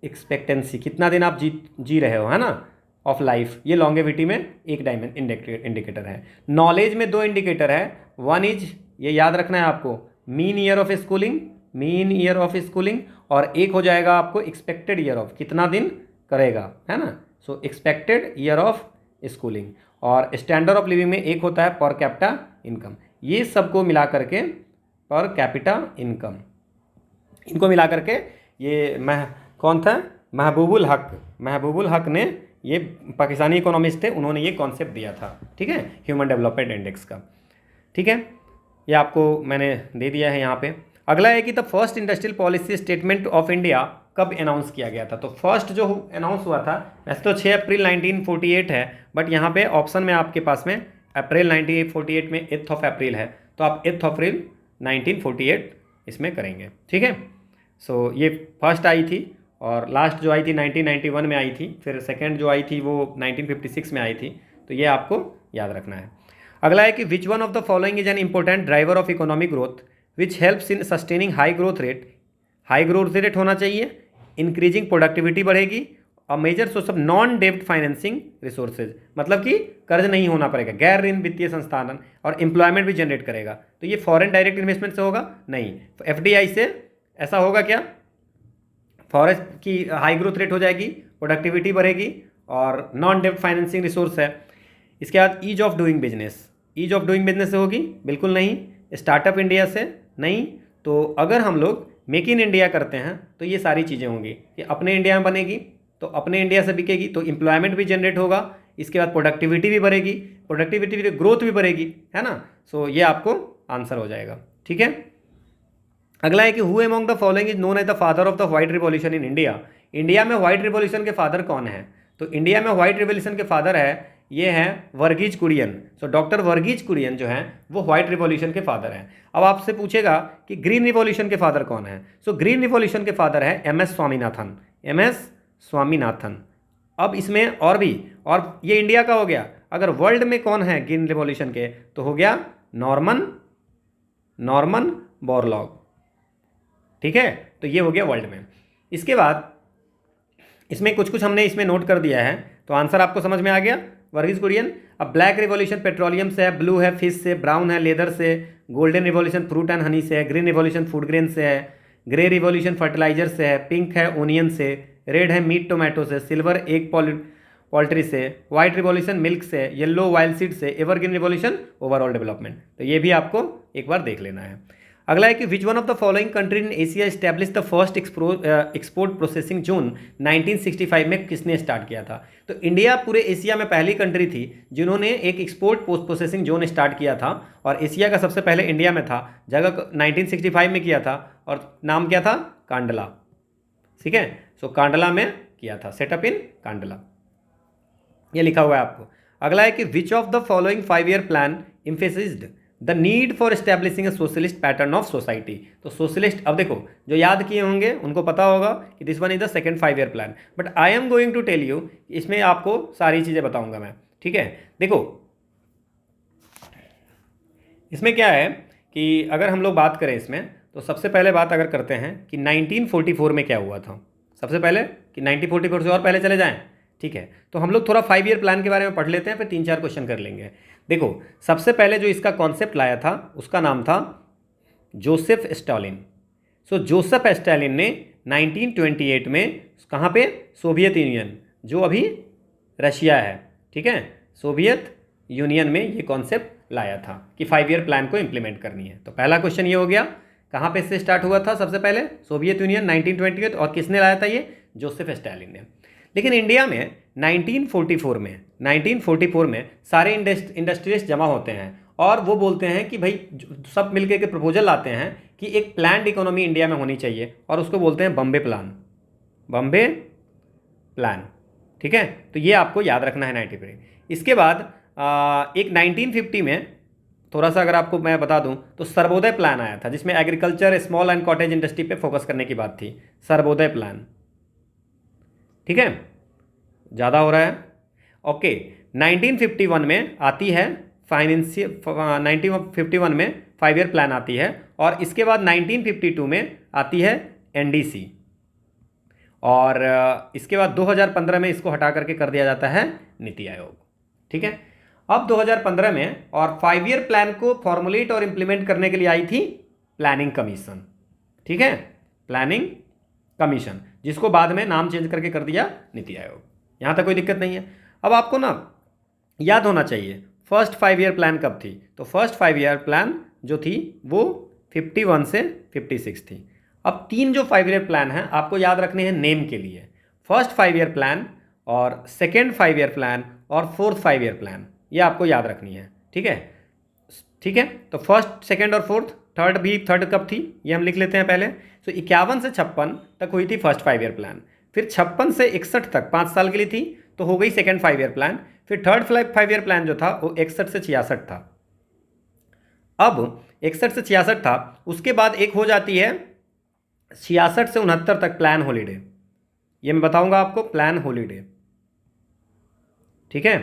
एक्सपेक्टेंसी, कितना दिन आप जी रहे हो, है ना, ऑफ लाइफ, ये लॉन्गेविटी में एक इंडिकेटर है। नॉलेज में 2 इंडिकेटर है। वन इज, ये याद रखना है आपको, मीन ईयर ऑफ स्कूलिंग, और एक हो जाएगा आपको एक्सपेक्टेड ईयर ऑफ, कितना दिन करेगा, है ना। सो एक्सपेक्टेड ईयर ऑफ स्कूलिंग। और स्टैंडर्ड ऑफ लिविंग में एक होता है पर कैपिटा इनकम। ये सबको मिला करके पर कैपिटा इनकम, इनको मिला करके ये कौन था, महबूबुल हक ने, ये पाकिस्तानी इकोनॉमिस्ट थे, उन्होंने ये कॉन्सेप्ट दिया था, ठीक है, ह्यूमन डेवलपमेंट इंडेक्स का, ठीक है। ये आपको मैंने दे दिया है यहाँ पे। अगला है कि the first industrial policy statement of India कब अनाउंस किया गया था। तो फर्स्ट जो अनाउंस हुआ था, वैसे तो 6 अप्रैल 1948 है, बट यहाँ पे ऑप्शन में आपके पास में अप्रैल 1948 में 8 अप्रैल है, तो आप 8 अप्रैल 1948 इसमें करेंगे। ठीक है, सो ये फर्स्ट आई थी और लास्ट जो आई थी 1991 में आई थी, फिर सेकेंड जो आई थी वो 1956 में आई थी। तो ये आपको याद रखना है। अगला है कि which one of the following is an important driver of economic growth which helps in sustaining high growth rate. High growth rate होना चाहिए, इंक्रीजिंग प्रोडक्टिविटी बढ़ेगी और मेजर सोर्स ऑफ नॉन डेब्ट फाइनेंसिंग रिसोर्सेज, मतलब कि कर्ज नहीं होना पड़ेगा, गैर ऋण वित्तीय संस्थान, और एम्प्लॉयमेंट भी जनरेट करेगा। तो ये फॉरेन डायरेक्ट इन्वेस्टमेंट से होगा नहीं, एफडीआई से ऐसा होगा क्या, फॉरेस्ट की हाई ग्रोथ रेट हो जाएगी, प्रोडक्टिविटी बढ़ेगी और नॉन डेब्ट फाइनेंसिंग रिसोर्स है। इसके बाद ease of doing business, ease of doing business से होगी बिल्कुल नहीं, स्टार्टअप इंडिया से नहीं। तो अगर हम लोग मेक इन इंडिया करते हैं तो ये सारी चीज़ें होंगी कि अपने इंडिया में बनेगी तो अपने इंडिया से बिकेगी, तो एम्प्लॉयमेंट भी जनरेट होगा, इसके बाद प्रोडक्टिविटी भी बढ़ेगी, प्रोडक्टिविटी ग्रोथ भी बढ़ेगी, है ना। सो ये आपको आंसर हो जाएगा। ठीक है, अगला है कि who among the following is known as the father of the white revolution in India. India में व्हाइट रिवॉल्यूशन के फादर कौन है? तो इंडिया में व्हाइट रिवॉल्यूशन के फादर है, ये हैं वर्गीज कुरियन। सो डॉक्टर वर्गीज कुरियन जो हैं वो व्हाइट रिवॉल्यूशन के फादर हैं। अब आपसे पूछेगा कि ग्रीन रिवॉल्यूशन के फादर कौन है? सो ग्रीन रिवॉल्यूशन के फादर है एम.एस. स्वामीनाथन, एम.एस. स्वामीनाथन। अब इसमें और भी, और ये इंडिया का हो गया। अगर वर्ल्ड में कौन है ग्रीन रिवॉल्यूशन के, तो हो गया नॉर्मन बोरलॉग। ठीक है, तो ये हो गया वर्ल्ड में। इसके बाद इसमें कुछ हमने इसमें नोट कर दिया है, तो आंसर आपको समझ में आ गया, वर्गीज कुरियन। अब ब्लैक रिवॉल्यूशन पेट्रोलियम से है, ब्लू है फिश से, ब्राउन है लेदर से, golden revolution fruit and honey से है, ग्रीन रिवॉल्यूशन फूड ग्रेन से है, ग्रे रिवॉल्यूशन फर्टिलाइजर से है, पिंक है ओनियन से, रेड है मीट टोमेटो से, सिल्वर एग पोल्ट्री से, व्हाइट रिवॉल्यूशन मिल्क से, येलो वाइल्ड सीड से, एवरग्रीन रिवॉल्यूशन ओवरऑल डेवलपमेंट। तो ये भी आपको एक बार देख लेना है। अगला है कि which one of the following country in Asia establish the first export processing zone 1965 में किसने स्टार्ट किया था? तो इंडिया पूरे एशिया में पहली कंट्री थी जिन्होंने एक एक्सपोर्ट प्रोसेसिंग जोन स्टार्ट किया था, और एशिया का सबसे पहले इंडिया में था, जगह 1965 में किया था, और नाम क्या था? कांडला। ठीक है, सो कांडला में किया था, सेटअप इन कांडला, ये लिखा हुआ है आपको। अगला है कि which of the following 5 year plan emphasized the need for establishing a socialist pattern of society. तो सोशलिस्ट, अब देखो जो याद किए होंगे उनको पता होगा कि this one is the second 5 year plan, but I am going to tell you, इसमें आपको सारी चीज़ें बताऊंगा मैं। ठीक है, देखो इसमें क्या है कि अगर हम लोग बात करें इसमें, तो सबसे पहले बात अगर करते हैं कि 1944 में क्या हुआ था, सबसे पहले कि 1944 से और पहले चले जाएं। ठीक है, तो हम लोग थोड़ा 5 ईयर प्लान के बारे में पढ़ लेते हैं, फिर 3-4 क्वेश्चन कर लेंगे। देखो सबसे पहले जो इसका कॉन्सेप्ट लाया था उसका नाम था जोसेफ स्टालिन। सो जोसेफ स्टालिन ने 1928 में कहाँ पे? सोवियत यूनियन, जो अभी रशिया है, ठीक है, सोवियत यूनियन में ये कॉन्सेप्ट लाया था कि 5 ईयर प्लान को इम्प्लीमेंट करनी है। तो पहला क्वेश्चन ये हो गया, कहाँ पे से स्टार्ट हुआ था? सबसे पहले सोवियत यूनियन 1928, और किसने लाया था? ये जोसेफ स्टालिन ने। लेकिन इंडिया में 1944 में सारे इंडस्ट्रियलिस्ट जमा होते हैं और वो बोलते हैं कि भाई सब मिलकर के प्रपोजल लाते हैं कि एक प्लान्ड इकोनॉमी इंडिया में होनी चाहिए, और उसको बोलते हैं बॉम्बे प्लान। ठीक है, तो ये आपको याद रखना है 93। इसके बाद एक 1950 में, थोड़ा सा अगर आपको मैं बता दूं, तो सर्वोदय प्लान आया था, जिसमें agriculture, small and cottage industry पे फोकस करने की बात थी, सर्वोदय प्लान। ठीक है, ज़्यादा हो रहा है। ओके, 1951 में आती है 1951 में 5 ईयर प्लान आती है, और इसके बाद 1952 में आती है एनडीसी, और इसके बाद 2015 में इसको हटा करके कर दिया जाता है नीति आयोग। ठीक है, अब 2015 में और 5 ईयर प्लान को फॉर्मुलेट और इम्प्लीमेंट करने के लिए आई थी प्लानिंग कमीशन। ठीक है, प्लानिंग कमीशन, जिसको बाद में नाम चेंज करके कर दिया नीति आयोग। यहाँ तक कोई दिक्कत नहीं है। अब आपको ना याद होना चाहिए फर्स्ट 5 ईयर प्लान कब थी। तो फर्स्ट 5 ईयर प्लान जो थी वो 51 से 56 थी। अब 3 जो 5 ईयर प्लान हैं आपको याद रखने हैं नेम के लिए, फर्स्ट 5 ईयर प्लान और सेकेंड 5 ईयर प्लान और फोर्थ 5 ईयर प्लान, ये आपको याद रखनी है। ठीक है, ठीक है, तो फर्स्ट, सेकेंड और फोर्थ, थर्ड कब थी ये हम लिख लेते हैं पहले। तो 51 से 56 तक हुई थी फर्स्ट 5 ईयर प्लान, फिर 56 से 61 तक 5 साल के लिए थी, तो हो गई सेकेंड 5 ईयर प्लान। फिर थर्ड 5 ईयर प्लान जो था वो 61 से 66 था। अब 61 से 66 था, उसके बाद एक हो जाती है 66 से 69 तक प्लान हॉलीडे, ये मैं बताऊंगा आपको, प्लान हॉलीडे, ठीक है।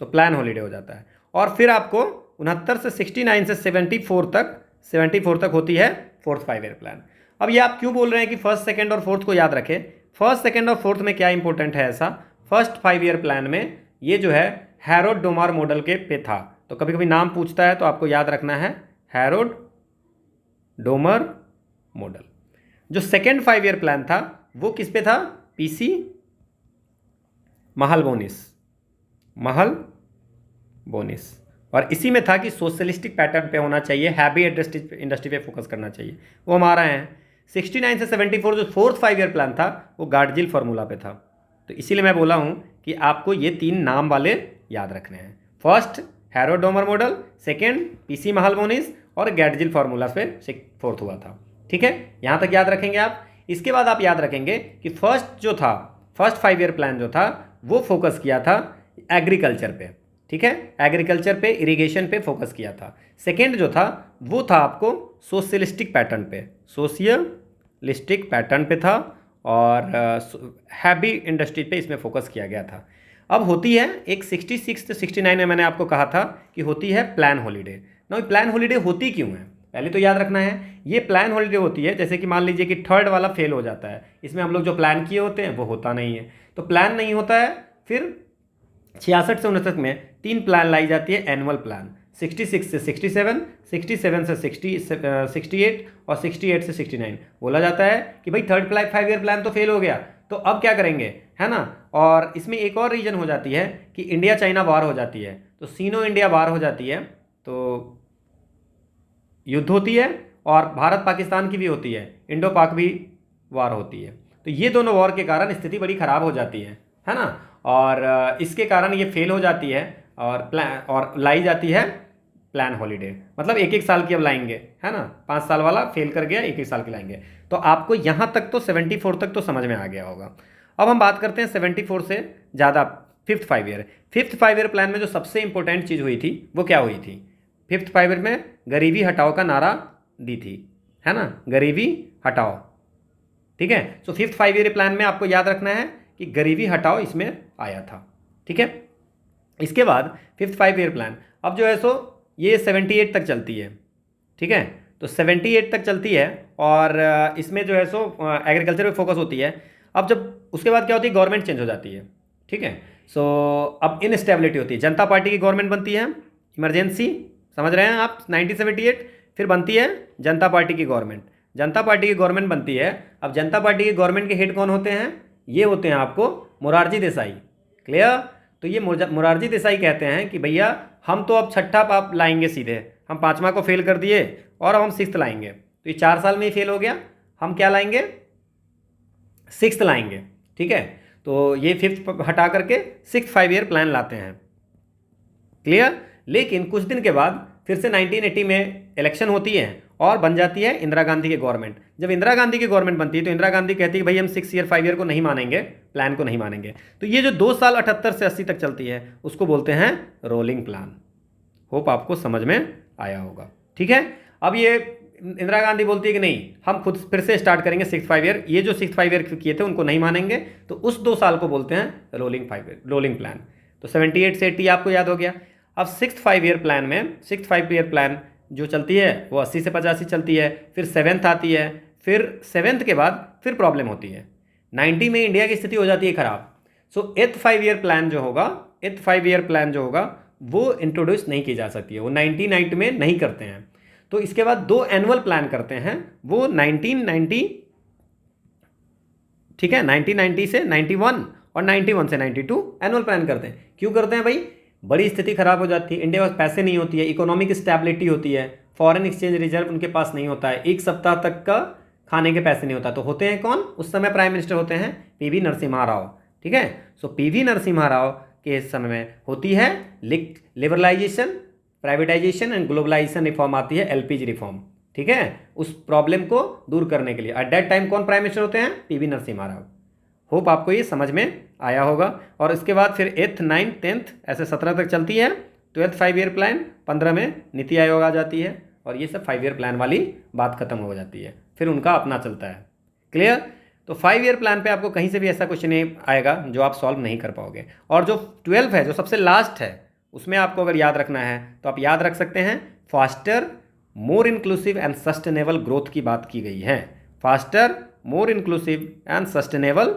सो प्लान हॉलीडे हो जाता है, और फिर आपको 69 से 69 से 74 तक होती है फोर्थ 5 ईयर प्लान। अब ये आप क्यों बोल रहे हैं कि फर्स्ट सेकंड और फोर्थ को याद रखें? फर्स्ट सेकंड और फोर्थ में क्या इंपॉर्टेंट है ऐसा? फर्स्ट 5 ईयर प्लान में ये जो है हैरोल्ड डोमार मॉडल के पे था, तो कभी कभी नाम पूछता है तो आपको याद रखना है हैरोल्ड डोमर मॉडल। जो सेकेंड 5 ईयर प्लान था वो किस पे था? पीसी महलबोनिस, और इसी में था कि सोशलिस्टिक पैटर्न पे होना चाहिए, हैवी इंडस्ट्री पे फोकस करना चाहिए, वो हमारा है। 69 से 74 जो फोर्थ 5 ईयर प्लान था वो गार्डजिल फार्मूला पे था। तो इसीलिए मैं बोला हूँ कि आपको ये 3 नाम वाले याद रखने हैं, first Harrod Domar model, second PC Mahalanobis, और गार्डजिल फार्मूला पे फोर्थ हुआ था, ठीक है। यहाँ तक याद रखेंगे आप। इसके बाद आप याद रखेंगे कि फर्स्ट 5 ईयर प्लान जो था वो फोकस किया था एग्रीकल्चर पे, ठीक है, एग्रीकल्चर पे, इरिगेशन पे फोकस किया था। सेकेंड जो था वो था आपको सोशलिस्टिक पैटर्न पे था, और हैवी इंडस्ट्री पे इसमें फोकस किया गया था। अब होती है एक 66 से 69 में मैंने आपको कहा था कि होती है प्लान हॉलीडे। ना प्लान हॉलीडे होती क्यों है पहले तो याद रखना है। ये प्लान हॉलीडे होती है जैसे कि मान लीजिए कि थर्ड वाला फेल हो जाता है, इसमें हम लोग जो प्लान किए होते हैं वो होता नहीं है, तो प्लान नहीं होता है, फिर 66 से 69 में 3 प्लान लाई जाती है एनुअल प्लान, 66 से 67, 67 से 68 और 68 से 69। बोला जाता है कि भाई थर्ड 5 ईयर प्लान तो फेल हो गया, तो अब क्या करेंगे, है ना। और इसमें एक और रीजन हो जाती है कि इंडिया चाइना वार हो जाती है, तो सीनो इंडिया वार हो जाती है, तो युद्ध होती है, और भारत पाकिस्तान की भी होती है, इंडो पाक भी वार होती है। तो ये दोनों वॉर के कारण स्थिति बड़ी ख़राब हो जाती है ना, और इसके कारण ये फेल हो जाती है, और लाई जाती है प्लान हॉलीडे, मतलब 1-1 साल की अब लाएंगे, है ना। 5 साल वाला फेल कर गया, 1-1 साल की लाएंगे। तो आपको यहाँ तक तो 74 तक तो समझ में आ गया होगा। अब हम बात करते हैं 74 से ज़्यादा फिफ्थ 5 ईयर प्लान में जो सबसे इंपॉर्टेंट चीज़ हुई थी वो क्या हुई थी? फिफ्थ 5 ईयर में गरीबी हटाओ का नारा दी थी, है ना, गरीबी हटाओ, ठीक है। सो फिफ्थ 5 ईयर प्लान में आपको याद रखना है कि गरीबी हटाओ इसमें आया था, ठीक है। इसके बाद फिफ्थ 5 ईयर प्लान अब जो है सो ये 78 तक चलती है, ठीक है। तो 78 तक चलती है, और इसमें जो है सो एग्रीकल्चर पे फोकस होती है। अब जब उसके बाद क्या होती है, गवर्नमेंट चेंज हो जाती है, ठीक है। सो अब इनस्टेबिलिटी होती है, जनता पार्टी की गवर्नमेंट बनती है, इमरजेंसी, समझ रहे हैं आप, 1978। फिर बनती है जनता पार्टी की गवर्नमेंट, जनता पार्टी की गवर्नमेंट बनती है। अब जनता पार्टी की गवर्नमेंट के हेड कौन होते हैं? ये होते हैं आपको मोरारजी देसाई, क्लियर। तो ये मोरारजी देसाई कहते हैं कि भैया हम तो अब छठा पाप लाएंगे सीधे, हम 5वां को फेल कर दिए और अब हम 6th लाएंगे, तो ये 4 साल में ही फेल हो गया, हम क्या लाएंगे, 6th लाएंगे, ठीक है। तो ये 5th हटा करके 6th 5 ईयर प्लान लाते हैं, क्लियर। लेकिन कुछ दिन के बाद फिर से 1980 में इलेक्शन होती है और बन जाती है इंदिरा गांधी की गवर्नमेंट। जब इंदिरा गांधी की गवर्नमेंट बनती है तो इंदिरा गांधी कहती है भाई हम 6 ईयर 5 ईयर को नहीं मानेंगे, प्लान को नहीं मानेंगे। तो ये जो 2 साल 78 से 80 तक चलती है उसको बोलते हैं रोलिंग प्लान। होप आपको समझ में आया होगा, ठीक है। अब ये इंदिरा गांधी बोलती है कि नहीं, हम खुद फिर से स्टार्ट करेंगे 6th 5 ईयर, ये जो 6th 5 ईयर किए थे उनको नहीं मानेंगे, तो उस 2 साल को बोलते हैं रोलिंग प्लान। तो 78 से 80 आपको याद हो गया। अब 6th 5 ईयर प्लान में 6th 5 ईयर प्लान जो चलती है वो 80 से 85 चलती है, फिर 7th आती है, फिर 7th के बाद फिर प्रॉब्लम होती है, 90 में इंडिया की स्थिति हो जाती है ख़राब। सो 8th 5 ईयर प्लान जो होगा वो इंट्रोड्यूस नहीं की जा सकती है, वो 1990 में नहीं करते हैं। तो इसके बाद 2 एनुअल प्लान करते हैं, वो 1990, ठीक है, 1990 से 91 और 91 से 92 एनुअल प्लान करते हैं। क्यों करते हैं भाई? बड़ी स्थिति खराब हो जाती है, इंडिया के पास पैसे नहीं होती है, इकोनॉमिक स्टेबिलिटी होती है, फॉरेन एक्सचेंज रिजर्व उनके पास नहीं होता है, 1 सप्ताह तक का खाने के पैसे नहीं होता। तो होते हैं कौन? उस समय प्राइम मिनिस्टर होते हैं पीवी नरसिम्हा राव, ठीक है। सो पीवी नरसिम्हा राव के समय में होती है liberalisation, privatisation and globalisation reform आती है, एलपीजी रिफॉर्म, ठीक है, उस प्रॉब्लम को दूर करने के लिए। एट दैट टाइम कौन प्राइम मिनिस्टर होते हैं? पीवी नरसिम्हा राव। होप आपको ये समझ में आया होगा। और इसके बाद फिर 8th 9th 10th ऐसे 17 तक चलती है। 12th 5 ईयर प्लान 15 में नीति आयोग आ जाती है, और ये सब 5 ईयर प्लान वाली बात खत्म हो जाती है, फिर उनका अपना चलता है। क्लियर? तो 5 ईयर प्लान पे आपको कहीं से भी ऐसा क्वेश्चन नहीं आएगा जो आप सॉल्व नहीं कर पाओगे। और जो 12 है, जो सबसे लास्ट है, उसमें आपको अगर याद रखना है तो आप याद रख सकते हैं, faster more inclusive and sustainable growth की बात की गई है। Faster more inclusive and sustainable,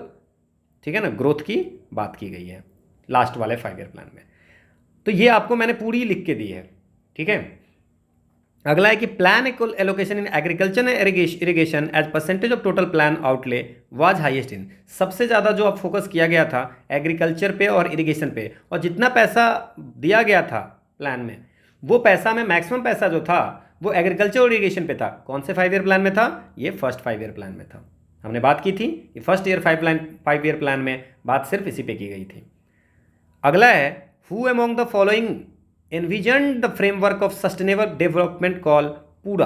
ठीक है ना, ग्रोथ की बात की गई है लास्ट वाले 5 ईयर प्लान में। तो ये आपको मैंने पूरी लिख के दी है, ठीक है। अगला है कि plan allocation in agriculture and irrigation as percentage of total plan outlay was highest in. सबसे ज़्यादा जो अब फोकस किया गया था एग्रीकल्चर पे और इरिगेशन पे, और जितना पैसा दिया गया था प्लान में, वो पैसा में मैक्सिमम पैसा जो था वो एग्रीकल्चर और इरिगेशन पे था। कौन से 5 ईयर प्लान में था? ये फर्स्ट 5 ईयर प्लान में था। हमने बात की थी कि फर्स्ट ईयर 5 ईयर प्लान में बात सिर्फ इसी पे की गई थी। अगला है, who among the following envisioned the framework of sustainable development called PURA,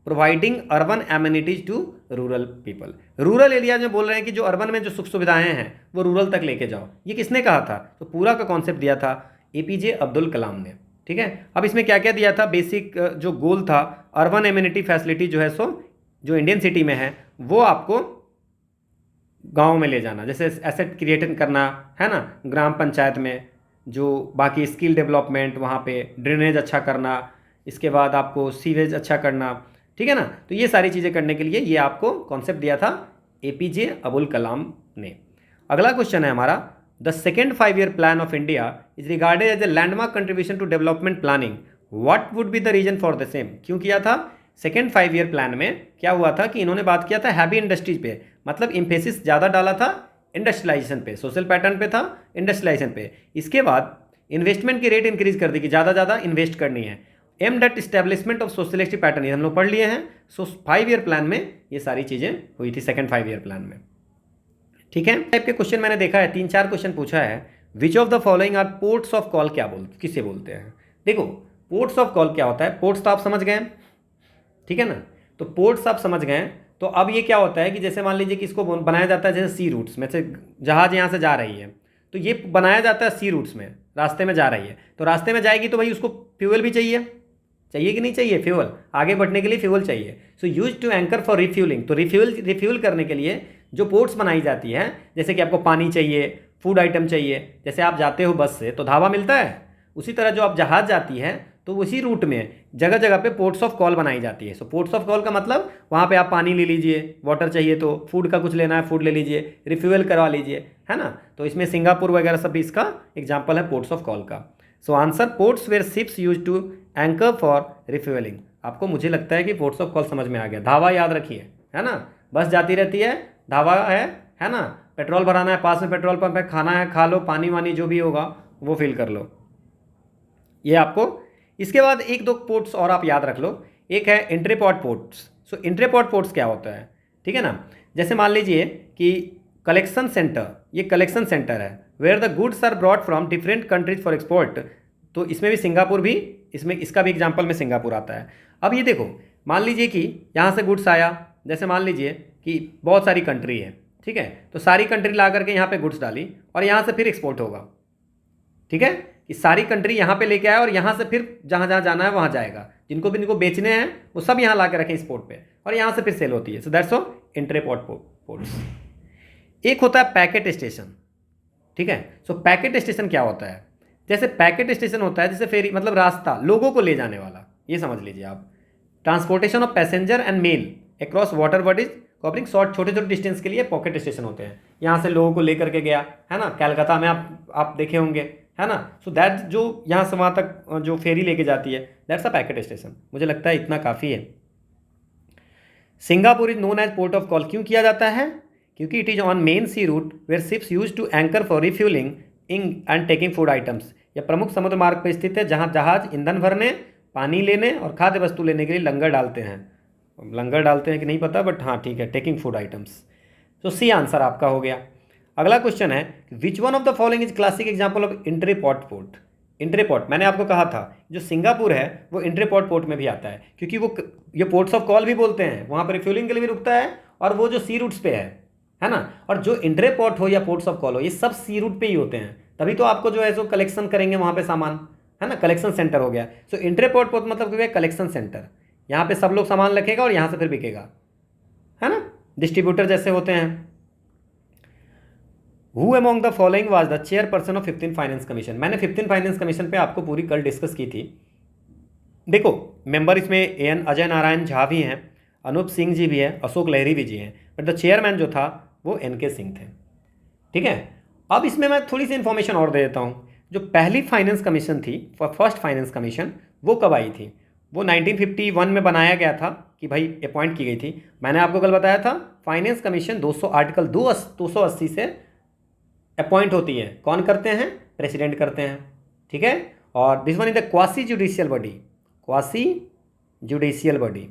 providing urban amenities to rural people. Rural area में बोल रहे हैं कि जो अर्बन में जो सुख सुविधाएं हैं वो रूरल तक लेके जाओ। ये किसने कहा था? तो पूरा का कॉन्सेप्ट दिया था एपीजे अब्दुल कलाम ने, ठीक है। अब इसमें क्या क्या दिया था? बेसिक जो गोल था, अर्बन एमिनिटी फैसिलिटी जो है सो जो इंडियन सिटी में है वो आपको गाँव में ले जाना, जैसे एसेट क्रिएट करना, है ना, ग्राम पंचायत में जो बाकी स्किल डेवलपमेंट, वहाँ पे ड्रेनेज अच्छा करना, इसके बाद आपको सीवेज अच्छा करना, ठीक है ना। तो ये सारी चीज़ें करने के लिए ये आपको कॉन्सेप्ट दिया था एपीजे अब्दुल कलाम ने। अगला क्वेश्चन है हमारा, the second 5 year plan of India is regarded as a landmark contribution to development planning, what would be the reason for the same? क्यों किया था? सेकेंड 5 ईयर प्लान में क्या हुआ था कि इन्होंने बात किया था हैवी इंडस्ट्रीज पे, मतलब इम्फेसिस ज़्यादा डाला था इंडस्ट्रियलाइजेशन पे, सोशल पैटर्न पे था, इंडस्ट्रियलाइजेशन पे। इसके बाद इन्वेस्टमेंट की रेट इंक्रीज कर दी कि ज़्यादा इन्वेस्ट करनी है। Aimed at establishment of socialistic pattern, ये हम लोग पढ़ लिए हैं। सो 5 ईयर प्लान में ये सारी चीज़ें हुई थी सेकंड 5 ईयर प्लान में, ठीक है। टाइप के क्वेश्चन मैंने देखा है, 3-4 क्वेश्चन पूछा है। Which of the following are ports of call, किसे बोलते हैं? देखो, पोर्ट्स ऑफ कॉल क्या होता है? पोर्ट्स तो आप समझ गए, ठीक है ना। तो पोर्ट्स आप समझ गए, तो अब ये क्या होता है कि जैसे मान लीजिए कि इसको बनाया जाता है जैसे सी रूट्स में से, जहाज यहाँ से जा रही है तो ये बनाया जाता है सी रूट्स में, रास्ते में जा रही है। तो रास्ते में जाएगी तो भाई उसको फ्यूल भी चाहिए कि नहीं चाहिए? फ्यूल, आगे बढ़ने के लिए फ्यूल चाहिए। So use to anchor for refuelling, तो रिफ्यूल करने के लिए जो पोर्ट्स बनाई जाती है, जैसे कि आपको पानी चाहिए, फूड आइटम चाहिए, जैसे आप जाते हो बस से तो ढाबा मिलता है, उसी तरह जो आप जहाज जाती है तो उसी रूट में जगह जगह पे पोर्ट्स ऑफ कॉल बनाई जाती है। सो पोर्ट्स ऑफ कॉल का मतलब वहाँ पे आप पानी ले लीजिए, वाटर चाहिए तो, फूड का कुछ लेना है फूड ले लीजिए, रिफ्यूल करवा लीजिए, है ना। तो इसमें सिंगापुर वगैरह सब भी इसका एग्जाम्पल है पोर्ट्स ऑफ कॉल का। So answer, ports where ships use to anchor for refuelling. आपको, मुझे लगता है कि पोर्ट्स ऑफ कॉल समझ में आ गया। ढाबा याद रखिए, है ना, बस जाती रहती है, ढाबा है ना, पेट्रोल भराना है, पास में पेट्रोल पंप है, खाना है खा लो, पानी वानी जो भी होगा वो फिल कर लो, ये आपको। इसके बाद 1-2 पोर्ट्स और आप याद रख लो। एक है इंट्रीपोर्ट पोर्ट्स। सो इंट्रीपोर्ट पोर्ट्स क्या होता है, ठीक है ना। जैसे मान लीजिए कि कलेक्शन सेंटर, ये कलेक्शन सेंटर है where the goods are brought from different countries for export. तो इसमें भी सिंगापुर भी, इसमें इसका भी एग्जाम्पल में सिंगापुर आता है। अब ये देखो, मान लीजिए कि यहाँ से गुड्स आया, जैसे मान लीजिए कि बहुत सारी कंट्री है, ठीक है, तो सारी कंट्री ला करके यहाँ पे गुड्स डाली और यहाँ से फिर एक्सपोर्ट होगा, ठीक है, कि सारी कंट्री यहाँ पे लेके आया और यहाँ से फिर जहाँ जहाँ जाना है वहाँ जाएगा, जिनको भी इनको बेचने हैं वो सब यहाँ ला के रखें इस पोर्ट पे, और यहाँ से फिर सेल होती है। So that's all entrepot ports. एक होता है पैकेट स्टेशन, ठीक है। सो पैकेट स्टेशन क्या होता है? जैसे पैकेट स्टेशन होता है जैसे फेरी, मतलब रास्ता, लोगों को ले जाने वाला, ये समझ लीजिए आप। Transportation of passenger and mail across water bodies covering छोटे छोटे डिस्टेंस के लिए पॉकेट स्टेशन होते हैं। यहाँ से लोगों को लेकर के गया, है ना, कलकत्ता में आप देखे होंगे, है ना। सो दैट जो यहाँ से वहाँ तक जो फेरी लेके जाती है, दैट्स अ पैकेट स्टेशन। मुझे लगता है इतना काफ़ी है। Singapore is known as port of call क्यों किया जाता है? क्योंकि it is on main sea route where ships use to anchor for refuelling and taking food items. यह प्रमुख समुद्र मार्ग पर स्थित है जहाँ जहाज ईंधन भरने, पानी लेने और खाद्य वस्तु लेने के लिए लंगर डालते हैं। लंगर डालते हैं कि नहीं पता, बट हाँ ठीक है, टेकिंग फूड आइटम्स। तो सी आंसर आपका हो गया। अगला क्वेश्चन है, which one of the following is classic example of entrepot port? Entrepot, मैंने आपको कहा था जो सिंगापुर है वो इंट्रीपोर्ट पोर्ट में भी आता है, क्योंकि वो ये पोर्ट्स ऑफ कॉल भी बोलते हैं, वहाँ पर रिफ्यूलिंग के लिए भी रुकता है, और वो जो सी रूट्स पे है ना। और जो इंट्रीपोर्ट हो या पोर्ट्स ऑफ कॉल हो, ये सब सी रूट पे ही होते हैं, तभी तो आपको जो है सो कलेक्शन करेंगे वहाँ पे सामान, है ना, कलेक्शन सेंटर हो गया। सो इंट्रीपोर्ट पोर्ट मतलब क्या है? Collection centre. यहाँ पे सब लोग सामान रखेगा और यहाँ से फिर बिकेगा, है ना, डिस्ट्रीब्यूटर जैसे होते हैं। Who among the following was the chairperson of 15th finance commission. मैंने 15th फाइनेंस कमीशन पे आपको पूरी कल डिस्कस की थी। देखो मेंबर इसमें एन अजय नारायण झा भी हैं, अनूप सिंह जी भी हैं, अशोक लहरी भी जी हैं, बट द चेयरमैन जो था वो NK सिंह थे। ठीक है, अब इसमें मैं थोड़ी सी इन्फॉर्मेशन और दे देता हूँ। जो पहली फाइनेंस कमीशन थी, फर्स्ट फाइनेंस कमीशन, वो कब आई थी? वो 1951 में बनाया गया था कि भाई अपॉइंट की गई थी। मैंने आपको कल बताया था फाइनेंस कमीशन 200 आर्टिकल 280 से अपॉइंट होती है। कौन करते हैं? प्रेसिडेंट करते हैं। ठीक है, और this one is the quasi judicial body, quasi judicial body.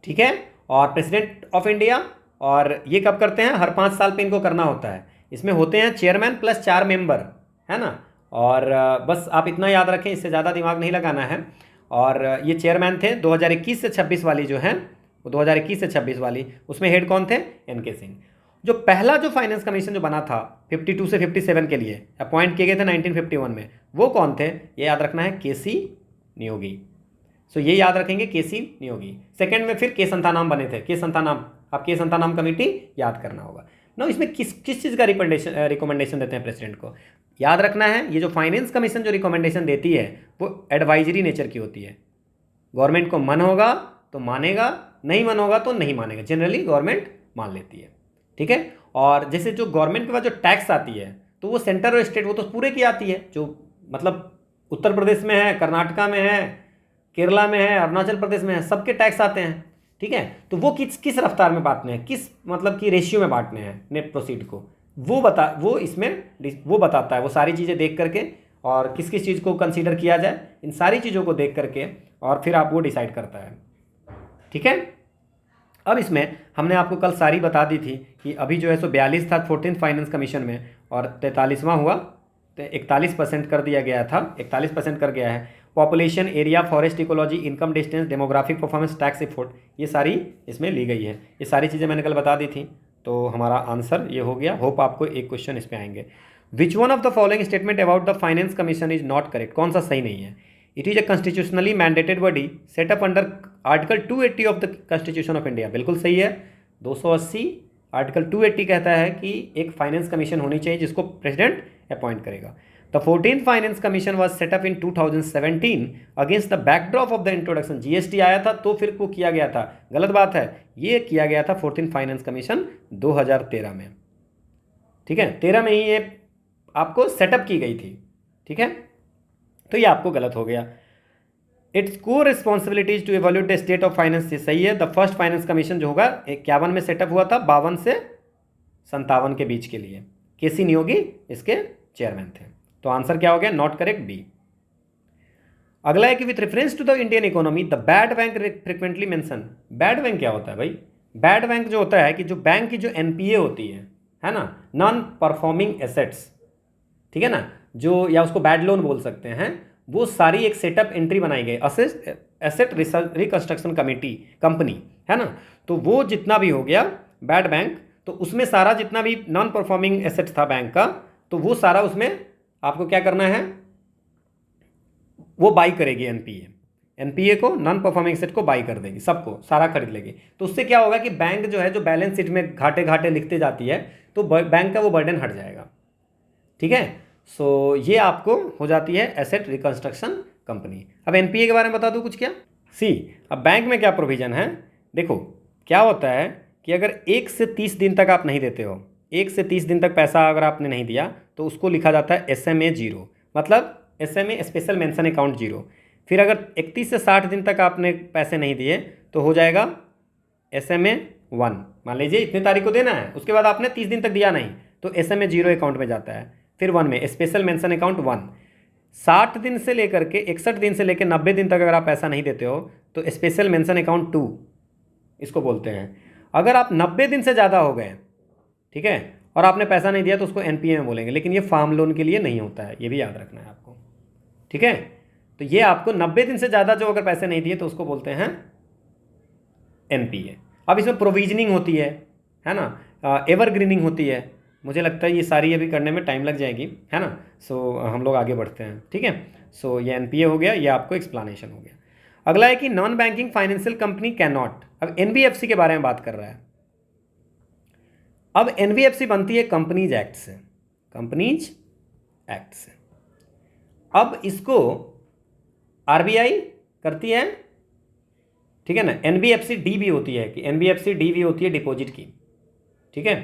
ठीक है, और प्रेसिडेंट ऑफ इंडिया, और ये कब करते हैं? हर 5 साल पे इनको करना होता है। इसमें होते हैं चेयरमैन प्लस 4 मेंबर, है ना। और बस आप इतना याद रखें, इससे ज़्यादा दिमाग नहीं लगाना है। और ये चेयरमैन थे 2021 से 26 वाली जो है, वो 2021 से 26 वाली, उसमें हेड कौन थे? NK सिंह। जो पहला जो फाइनेंस कमीशन जो बना था 52 से 57 के लिए अपॉइंट किए गए थे 1951 में, वो कौन थे? ये याद रखना है, KC नियोगी। सो ये याद रखेंगे, KC नियोगी। सेकंड में फिर के संतानाम बने थे, के संतानाम, आप के संतानाम कमेटी याद करना होगा ना। इसमें किस चीज़ का रिकमेंडेशन देते हैं प्रेसिडेंट को? याद रखना है, ये जो फाइनेंस कमीशन जो रिकमेंडेशन देती है वो एडवाइजरी नेचर की होती है। गवर्नमेंट को मन होगा तो मानेगा, नहीं मन होगा तो नहीं मानेगा। जनरली गवर्नमेंट मान लेती है। ठीक है, और जैसे जो गवर्नमेंट के पास जो टैक्स आती है तो वो सेंटर और स्टेट वो तो पूरे की आती है। जो मतलब उत्तर प्रदेश में है, कर्नाटका में है, केरला में है, अरुणाचल प्रदेश में है, सबके टैक्स आते हैं। ठीक है, तो वो किस रफ्तार में बांटने हैं, किस मतलब कि रेशियो में बांटने हैं नेट प्रोसीड को, वो इसमें वो बताता है। वो सारी चीज़ें देख करके और किस किस चीज़ को कंसीडर किया जाए, इन सारी चीज़ों को देख करके और फिर आप वो डिसाइड करता है। ठीक है, अब इसमें हमने आपको कल सारी बता दी थी कि अभी जो है सो 42 था 14th फाइनेंस कमीशन में, और 43वां हुआ तो 41% कर दिया गया था, 41% कर गया है। Population, area, forest ecology, income distance, demographic performance, tax effort, ये सारी इसमें ली गई है। ये सारी चीज़ें मैंने कल बता दी थी, तो हमारा आंसर ये हो गया। होप आपको एक क्वेश्चन इस पर आएंगे। विच one of the following statement about the finance commission is not correct? कौन सा सही नहीं है? It is a constitutionally mandated body set up under article 280 of the constitution of India. बिल्कुल सही है, 280 आर्टिकल 280 कहता है कि एक फाइनेंस कमीशन होनी चाहिए जिसको प्रेसिडेंट अपॉइंट करेगा। The 14th finance commission was setup in 2017 against the backdrop of the introduction. GST आया था तो फिर को किया गया था, गलत बात है। ये किया गया था 14th फाइनेंस कमीशन 2013 में। ठीक है, 13 में ही ये आपको सेटअप की गई थी। ठीक है, तो ये आपको गलत हो गया। Its core responsibilities to evaluate the state of finance, ये सही है। द फर्स्ट फाइनेंस कमीशन जो होगा 51 में सेटअप हुआ था, 52 से 57 के बीच के लिए। KC नियोगी इसके चेयरमैन थे। तो आंसर क्या हो गया? Not correct, B. अगला है कि with reference to the Indian economy the bad bank frequently mention. Bad bank क्या होता है भाई? बैड बैंक जो होता है कि जो बैंक की जो NPA होती है ना, नॉन परफॉर्मिंग एसेट्स, ठीक है ना, जो या उसको बैड लोन बोल सकते हैं, वो सारी एक सेटअप एंट्री बनाई गई, एसेट रिकंस्ट्रक्शन कंपनी, है ना। तो वो जितना भी हो गया बैड बैंक, तो उसमें सारा जितना भी नॉन परफॉर्मिंग एसेट था बैंक का, तो वो सारा उसमें आपको क्या करना है, वो बाई करेगी। NPA को, नॉन परफॉर्मिंग एसेट को बाई कर देगी, सबको सारा खरीद लेगी। तो उससे क्या होगा कि बैंक जो है जो बैलेंस शीट में घाटे घाटे लिखते जाती है, तो बैंक का वो बर्डन हट जाएगा। ठीक है, सो ये आपको हो जाती है एसेट रिकंस्ट्रक्शन कंपनी। अब NPA के बारे में बता दूं कुछ क्या? अब बैंक में क्या प्रोविजन है, देखो क्या होता है कि अगर 1 से 30 दिन तक आप नहीं देते हो, 1 से 30 दिन तक पैसा अगर आपने नहीं दिया, तो उसको लिखा जाता है SMA 0, मतलब SMA स्पेशल मेंशन अकाउंट 0। फिर अगर 31 से 60 दिन तक आपने पैसे नहीं दिए तो हो जाएगा SMA 1। मान लीजिए इतने तारीख को देना है, उसके बाद आपने 30 दिन तक दिया नहीं, तो SMA 0 अकाउंट में जाता है। फिर 1 में स्पेशल मेंशन अकाउंट 1। 60 दिन से लेकर के 61 दिन से लेकर 90 दिन तक अगर आप पैसा नहीं देते हो तो स्पेशल मेंशन अकाउंट 2 इसको बोलते हैं। अगर आप 90 दिन से ज़्यादा हो गए, ठीक है, और आपने पैसा नहीं दिया तो उसको NPA में बोलेंगे, लेकिन ये फार्म लोन के लिए नहीं होता है, ये भी याद रखना है आपको। ठीक है, तो ये आपको 90 दिन से ज़्यादा जो अगर पैसे नहीं दिए तो उसको बोलते हैं NPA। अब इसमें प्रोविजनिंग होती है ना, एवरग्रीनिंग होती है। मुझे लगता है ये सारी अभी करने में टाइम लग जाएगी, है ना। सो हम लोग आगे बढ़ते हैं। ठीक है, सो ये एनपीए हो गया, ये आपको एक्सप्लानेशन हो गया। अगला है कि non banking financial company can not, अब एनबीएफसी के बारे में बात कर रहा है। अब एनबीएफसी बनती है कंपनीज एक्ट से, कंपनीज एक्ट से। अब इसको आरबीआई करती है, ठीक है ना। एनबीएफसी डी भी होती है, कि एनबीएफसी डी भी होती है डिपॉजिट की, ठीक है।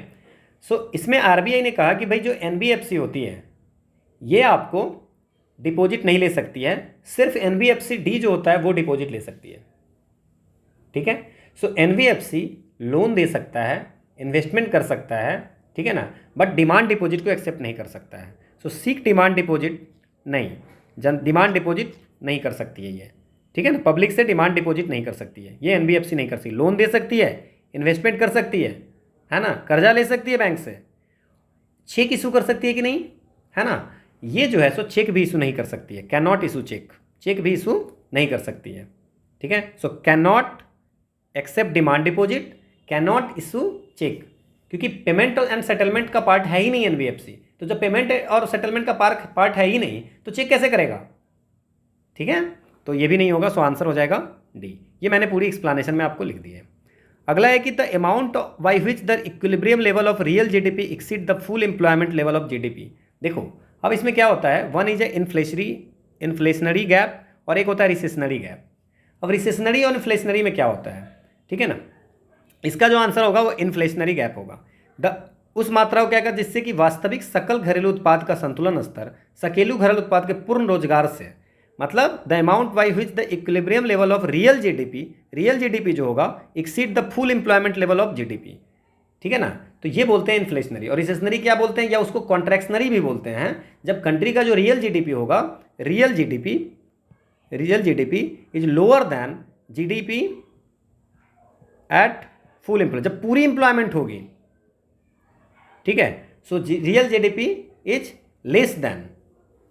सो इसमें आरबीआई ने कहा कि भाई जो एनबीएफसी होती है ये आपको डिपॉजिट नहीं ले सकती है, सिर्फ एनबीएफसी डी जो होता है वो डिपॉजिट ले सकती है, ठीक है। सो एनबीएफसी लोन दे सकता है, इन्वेस्टमेंट कर सकता है, ठीक है ना, बट डिमांड डिपॉजिट को एक्सेप्ट नहीं कर सकता है। सो सीक डिमांड डिपॉजिट नहीं, डिमांड डिपॉजिट नहीं कर सकती है ये, ठीक है ना। पब्लिक से डिमांड डिपॉजिट नहीं कर सकती है, ये एनबीएफसी नहीं कर सकती। लोन दे सकती है, इन्वेस्टमेंट कर सकती है ना, कर्जा ले सकती है बैंक से, चेक इशू कर सकती है कि नहीं, है ना। ये जो है सो चेक भी इशू नहीं कर सकती है, can not issue cheque, cheque भी इशू नहीं कर सकती है, ठीक है। So can not accept demand deposit, can not issue cheque, क्योंकि पेमेंट एंड सेटलमेंट का पार्ट है ही नहीं एनबीएफसी। तो जब पेमेंट और सेटलमेंट का पार्ट है ही नहीं तो चेक कैसे करेगा, ठीक है। तो ये भी नहीं होगा, सो आंसर हो जाएगा डी। ये मैंने पूरी एक्सप्लेनेशन में आपको लिख दी है। अगला है कि the amount by which the equilibrium level of real GDP exceed the full employment level of GDP. देखो अब इसमें क्या होता है, one is a inflationary gap और एक होता है रिसेशनरी गैप। अब रिसेशनरी और इन्फ्लेशनरी में क्या होता है, ठीक है ना। इसका जो आंसर होगा वो इन्फ्लेशनरी गैप होगा। उस मात्रा को क्या कर, जिससे कि वास्तविक सकल घरेलू उत्पाद का संतुलन स्तर सकेलू घरेलू उत्पाद के पूर्ण रोजगार से, मतलब the amount by which the equilibrium level of real GDP जो होगा exceed the full employment level of GDP, ठीक है ना। तो ये बोलते हैं इन्फ्लेशनरी। और रिसेशनरी क्या बोलते हैं, या उसको कॉन्ट्रैक्शनरी भी बोलते हैं, जब कंट्री का जो रियल जीडीपी होगा, real GDP is lower than GDP at full employ, जब पूरी एम्प्लॉयमेंट होगी, ठीक है। So real GDP is less than,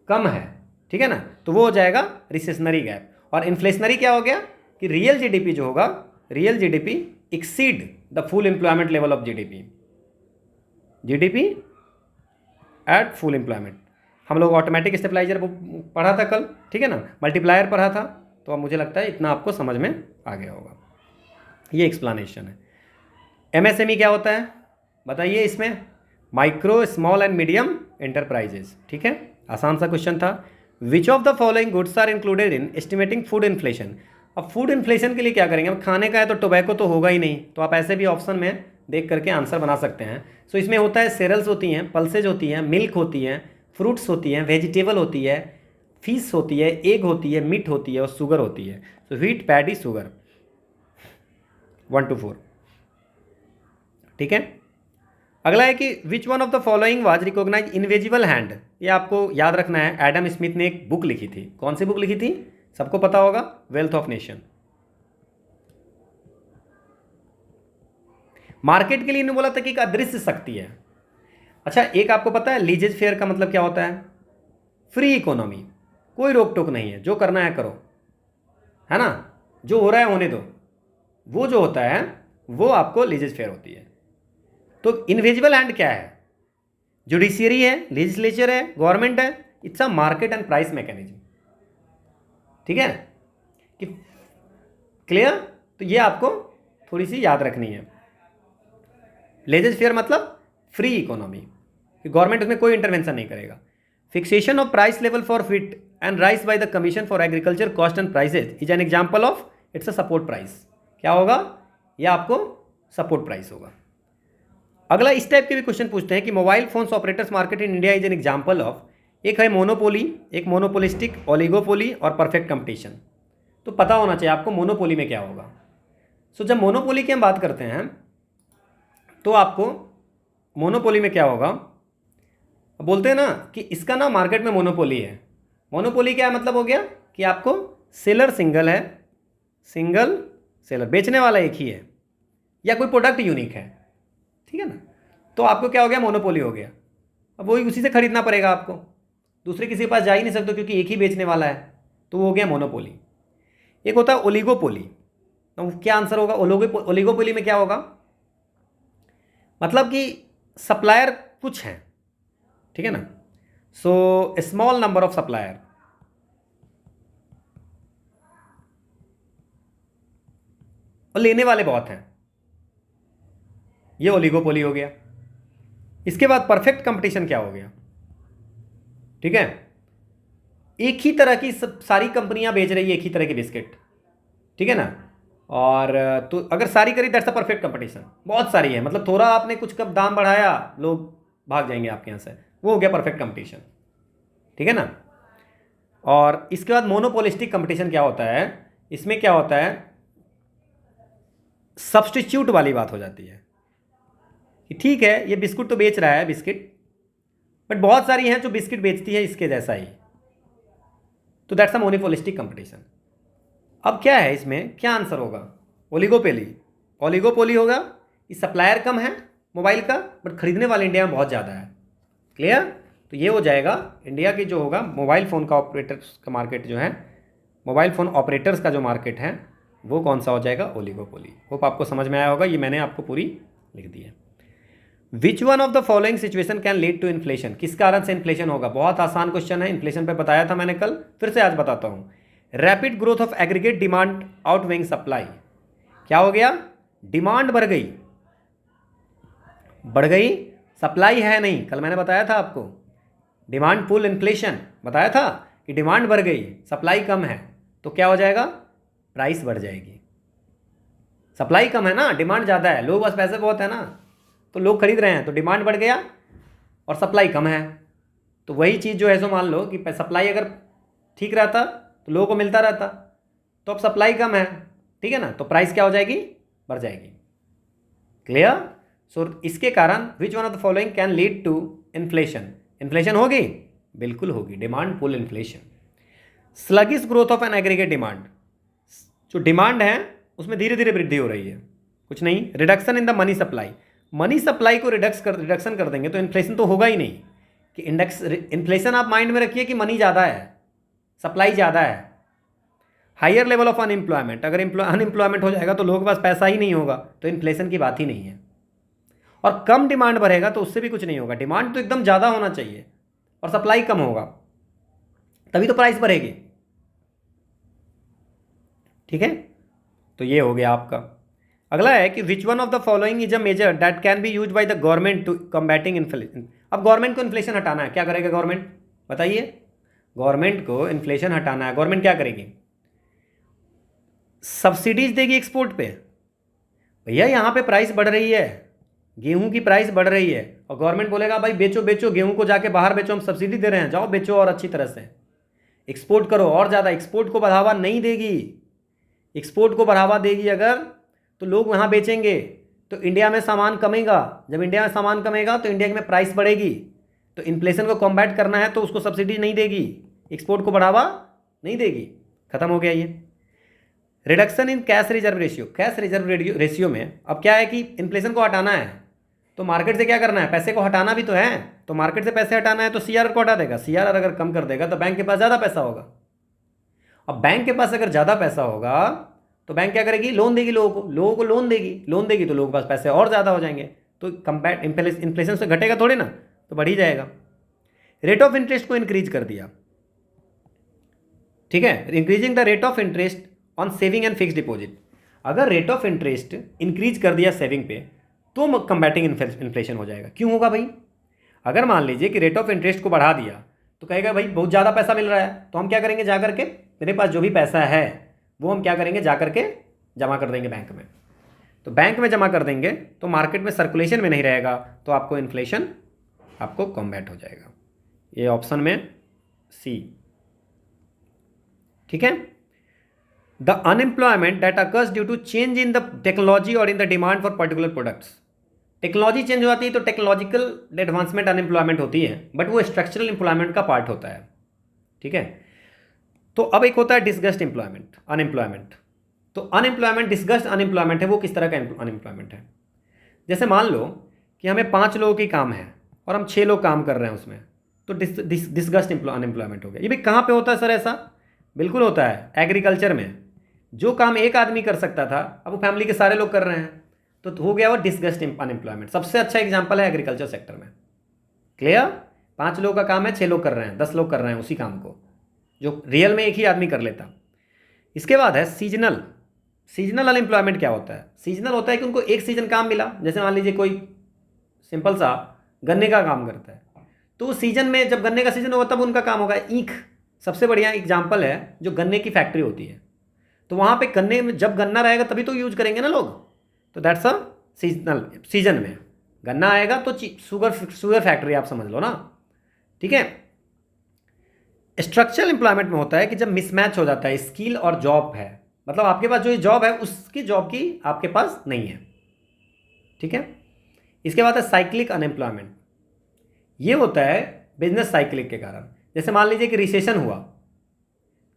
कम है, ठीक है ना, तो वो हो जाएगा रिसेशनरी गैप। और इन्फ्लेशनरी क्या हो गया कि रियल जीडीपी जो होगा, real GDP exceed the full employment level of GDP at full employment. हम लोग ऑटोमेटिक स्टेबलाइजर पढ़ा था कल, ठीक है ना, मल्टीप्लायर पढ़ा था, तो अब मुझे लगता है इतना आपको समझ में आ गया होगा। ये एक्सप्लेनेशन है। एमएसएमई क्या होता है बताइए, इसमें micro small and medium enterprises, ठीक है, आसान सा क्वेश्चन था। Which of the following goods are included in estimating food inflation. अब फूड इन्फ्लेशन के लिए क्या करेंगे, अब खाने का है तो टोबैको तो होगा ही नहीं, तो आप ऐसे भी ऑप्शन में देख करके आंसर बना सकते हैं। सो इसमें होता है सेरल्स होती हैं, पल्सेज होती हैं, मिल्क होती हैं, फ्रूट्स होती हैं, वेजिटेबल होती है, फिश होती है, एग होती है, मीट होती है और शुगर होती है। So wheat, paddy, sugar, 1 to 4, ठीक है। अगला है कि which one of the following was recognise invisible hand. ये आपको याद रखना है, एडम स्मिथ ने एक बुक लिखी थी। कौन सी बुक लिखी थी, सबको पता होगा, वेल्थ ऑफ नेशन। मार्केट के लिए इन्होंने बोला था कि एक अदृश्य शक्ति है। अच्छा, एक आपको पता है लीजेज फेयर का मतलब क्या होता है, फ्री इकोनॉमी, कोई रोक टोक नहीं है, जो करना है करो, है ना, जो हो रहा है होने दो, वो जो होता है वो आपको लीजेज फेयर होती है। तो इनविजिबल हैंड क्या है, जुडिशियरी है, लेजिस्लेचर है, गवर्नमेंट है, it's a market and price mechanism, ठीक है कि क्लियर। तो ये आपको थोड़ी सी याद रखनी है। लेजेज फेयर मतलब फ्री इकोनॉमी, गवर्नमेंट उसमें कोई इंटरवेंशन नहीं करेगा। Fixation of price level for wheat and rice by the commission for agriculture cost and prices is an example of it's a support price. क्या होगा, यह आपको सपोर्ट प्राइस होगा। अगला इस टाइप के भी क्वेश्चन पूछते हैं कि mobile phones operators market in India is an example of, एक है मोनोपोली, एक मोनोपोलिस्टिक, ओलिगोपोली और परफेक्ट कंपटीशन। तो पता होना चाहिए आपको मोनोपोली में क्या होगा। सो जब मोनोपोली की हम बात करते हैं तो आपको मोनोपोली में क्या होगा, बोलते हैं ना कि इसका ना मार्केट में मोनोपोली है। मोनोपोली क्या मतलब हो गया कि आपको सेलर सिंगल है, सिंगल सेलर, बेचने वाला एक ही है, या कोई प्रोडक्ट यूनिक है, ठीक है ना, तो आपको क्या हो गया, मोनोपोली हो गया। अब वही उसी से खरीदना पड़ेगा आपको, दूसरे किसी के पास जा ही नहीं सकते क्योंकि एक ही बेचने वाला है, तो वो हो गया मोनोपोली। एक होता है ओलिगोपोली। तो क्या आंसर होगा, ओलिगोपोली में क्या होगा, मतलब कि सप्लायर कुछ हैं, ठीक है ना, so small number of supplier, और लेने वाले बहुत हैं। ये ओलिगोपोली हो गया। इसके बाद परफेक्ट कंपटीशन क्या हो गया? ठीक है, एक ही तरह की सब सारी कंपनियां बेच रही है एक ही तरह के बिस्किट, ठीक है ना। और तो अगर सारी करी दैट्स अ परफेक्ट कंपटीशन। बहुत सारी है, मतलब थोड़ा आपने कुछ कब दाम बढ़ाया लोग भाग जाएंगे आपके यहाँ से, वो हो गया परफेक्ट कंपटीशन, ठीक है ना। और इसके बाद मोनोपोलिस्टिक कंपटीशन क्या होता है? इसमें क्या होता है, सब्स्टिट्यूट वाली बात हो जाती है कि ठीक है ये बिस्कुट तो बेच रहा है बिस्किट, बट बहुत सारी हैं जो बिस्किट बेचती है इसके जैसा ही, तो दैट्स अ मोनोपोलिस्टिक कंपटीशन। अब क्या है इसमें, क्या आंसर होगा? ओलिगोपोली। ओलिगोपोली होगा कि सप्लायर कम है मोबाइल का, बट खरीदने वाले इंडिया में बहुत ज़्यादा है। क्लियर? तो ये हो जाएगा इंडिया की जो होगा मोबाइल फ़ोन का ऑपरेटर्स का मार्केट जो है, मोबाइल फ़ोन ऑपरेटर्स का जो मार्केट है वो कौन सा हो जाएगा? ओलिगोपोली। होप आपको समझ में आया होगा, ये मैंने आपको पूरी लिख दी है। Which one of the following situation can lead to inflation? किस कारण से इन्फ्लेशन होगा? बहुत आसान क्वेश्चन है, इन्फ्लेशन पे बताया था मैंने कल, फिर से आज बताता हूँ। Rapid growth of aggregate demand outweighing supply. क्या हो गया? डिमांड बढ़ गई, बढ़ गई, सप्लाई है नहीं। कल मैंने बताया था आपको, डिमांड पुल इन्फ्लेशन बताया था कि डिमांड बढ़ गई, सप्लाई कम है, तो क्या हो जाएगा? प्राइस बढ़ जाएगी। सप्लाई कम है ना, डिमांड ज़्यादा है, लोग बस पैसे बहुत है ना, तो लोग खरीद रहे हैं, तो डिमांड बढ़ गया और सप्लाई कम है। तो वही चीज़ जो है सो मान लो कि सप्लाई अगर ठीक रहता तो लोगों को मिलता रहता, तो अब सप्लाई कम है, ठीक है ना, तो प्राइस क्या हो जाएगी? बढ़ जाएगी। क्लियर? सो इसके कारण which one of the following can lead to inflation? Inflation होगी, बिल्कुल होगी, demand pull inflation. Sluggish growth of an aggregate demand. जो डिमांड है उसमें धीरे धीरे वृद्धि हो रही है, कुछ नहीं। Reduction in the money supply. Money supply को रिडक्शन कर देंगे तो इन्फ्लेशन तो होगा ही नहीं। कि इंडेक्स इन्फ्लेशन आप माइंड में रखिए कि मनी ज़्यादा है, सप्लाई ज़्यादा है। हायर लेवल ऑफ अनएम्प्लॉयमेंट, अगर अनएम्प्लॉयमेंट हो जाएगा तो लोगों के पास पैसा ही नहीं होगा, तो इन्फ्लेशन की बात ही नहीं है। और कम डिमांड बढ़ेगा तो उससे भी कुछ नहीं होगा, डिमांड तो एकदम ज़्यादा होना चाहिए और सप्लाई कम होगा, तभी तो प्राइस बढ़ेगी, ठीक है। तो ये हो गया आपका। अगला है कि which one of the following is a measure that can be use by the government to combating inflation. अब गवर्नमेंट को इन्फ्लेशन हटाना है, क्या करेगा गवर्नमेंट? बताइए। गवर्नमेंट को इन्फ्लेशन हटाना है, गवर्नमेंट क्या करेगी? सब्सिडीज देगी एक्सपोर्ट पे। भैया यहाँ पे प्राइस बढ़ रही है, गेहूं की प्राइस बढ़ रही है, और गवर्नमेंट बोलेगा भाई बेचो बेचो गेहूं को, जाके बाहर बेचो, हम सब्सिडी दे रहे हैं, जाओ बेचो और अच्छी तरह से एक्सपोर्ट करो और ज़्यादा। एक्सपोर्ट को बढ़ावा नहीं देगी, एक्सपोर्ट को बढ़ावा देगी अगर तो लोग वहाँ बेचेंगे, तो इंडिया में सामान कमेगा। जब इंडिया में सामान कमेगा तो इंडिया में प्राइस बढ़ेगी। तो इन्फ्लेशन को कॉम्बैट करना है तो उसको सब्सिडी नहीं देगी, एक्सपोर्ट को बढ़ावा नहीं देगी। खत्म हो गया ये। Reduction in cash reserve ratio. Cash reserve ratio में अब क्या है कि इन्फ्लेशन को हटाना है तो मार्केट से क्या करना है? पैसे को हटाना भी तो है, तो मार्केट से पैसे हटाना है तो सीआरआर को हटा देगा। सीआरआर अगर कम कर देगा तो बैंक के पास ज़्यादा पैसा होगा। अब बैंक के पास अगर ज़्यादा पैसा होगा तो बैंक क्या करेगी? लोन देगी लोगों को लोन देगी, लोन देगी तो लोगों के पास पैसे और ज़्यादा हो जाएंगे, तो कंपेयर इन्फ्लेशन से घटेगा थोड़े ना, तो बढ़ ही जाएगा। रेट ऑफ इंटरेस्ट को इंक्रीज कर दिया, ठीक है, increasing the rate of interest on saving and fix deposit. अगर रेट ऑफ इंटरेस्ट इंक्रीज कर दिया सेविंग पे तो कंबैटिंग इन्फ्लेशन हो जाएगा। क्यों होगा भाई? अगर मान लीजिए कि रेट ऑफ इंटरेस्ट को बढ़ा दिया तो कहेगा भाई बहुत ज़्यादा पैसा मिल रहा है, तो हम क्या करेंगे? जा करके मेरे पास जो भी पैसा है वो हम क्या करेंगे? जा करके जमा कर देंगे बैंक में। तो बैंक में जमा कर देंगे तो मार्केट में सर्कुलेशन में नहीं रहेगा, तो आपको इन्फ्लेशन आपको कॉम्बैट हो जाएगा। ये ऑप्शन में सी, ठीक है। The unemployment that occurs due to change in the technology और in the demand for particular products. Technology change हो जाती है तो टेक्नोलॉजिकल एडवांसमेंट अनएम्प्लॉयमेंट होती है, बट वो स्ट्रक्चरल एम्प्लॉयमेंट का पार्ट होता है, ठीक है। तो अब एक होता है डिसगस्ट एम्प्लॉयमेंट, अनएम्प्लॉयमेंट। तो अनएम्प्लॉयमेंट, डिसगस्ट अनएम्प्लॉयमेंट है, वो किस तरह का अनएम्प्लॉयमेंट है? जैसे मान लो कि हमें 5 लोगों की काम है और हम 6 लोग काम कर रहे हैं उसमें, तो डिसगस्ट अनएम्प्लॉयमेंट हो गया। ये भी कहाँ पे होता है सर ऐसा? बिल्कुल होता है एग्रीकल्चर में। जो काम एक आदमी कर सकता था अब वो फैमिली के सारे लोग कर रहे हैं, तो हो गया वो डिसगस्ट अनएम्प्लॉयमेंट। सबसे अच्छा एग्जाम्पल है एग्रीकल्चर सेक्टर में। क्लियर? 5 लोगों का काम है, 6 लोग कर रहे हैं, 10 लोग कर रहे हैं उसी काम को, जो रियल में एक ही आदमी कर लेता। इसके बाद है सीजनल। सीजनल अनएम्प्लॉयमेंट क्या होता है? सीजनल होता है कि उनको एक सीजन काम मिला, जैसे मान लीजिए कोई सिंपल सा गन्ने का काम करता है, तो उस सीजन में जब गन्ने का सीजन होगा तब उनका काम होगा। ईख सबसे बढ़िया एग्जाम्पल है, जो गन्ने की फैक्ट्री होती है, तो वहाँ पे गन्ने में जब गन्ना रहेगा तभी तो यूज करेंगे ना लोग, तो दैट्स अ सीजनल। सीजन में गन्ना आएगा तो शुगर फैक्ट्री आप समझ लो ना, ठीक है। स्ट्रक्चरल एम्प्लॉयमेंट में होता है कि जब मिसमैच हो जाता है, स्किल और जॉब है, मतलब आपके पास जो जॉब है उसकी जॉब की आपके पास नहीं है, ठीक है। इसके बाद है साइक्लिक अनएम्प्लॉयमेंट। ये होता है बिजनेस साइक्लिक के कारण, जैसे मान लीजिए कि रिसेशन हुआ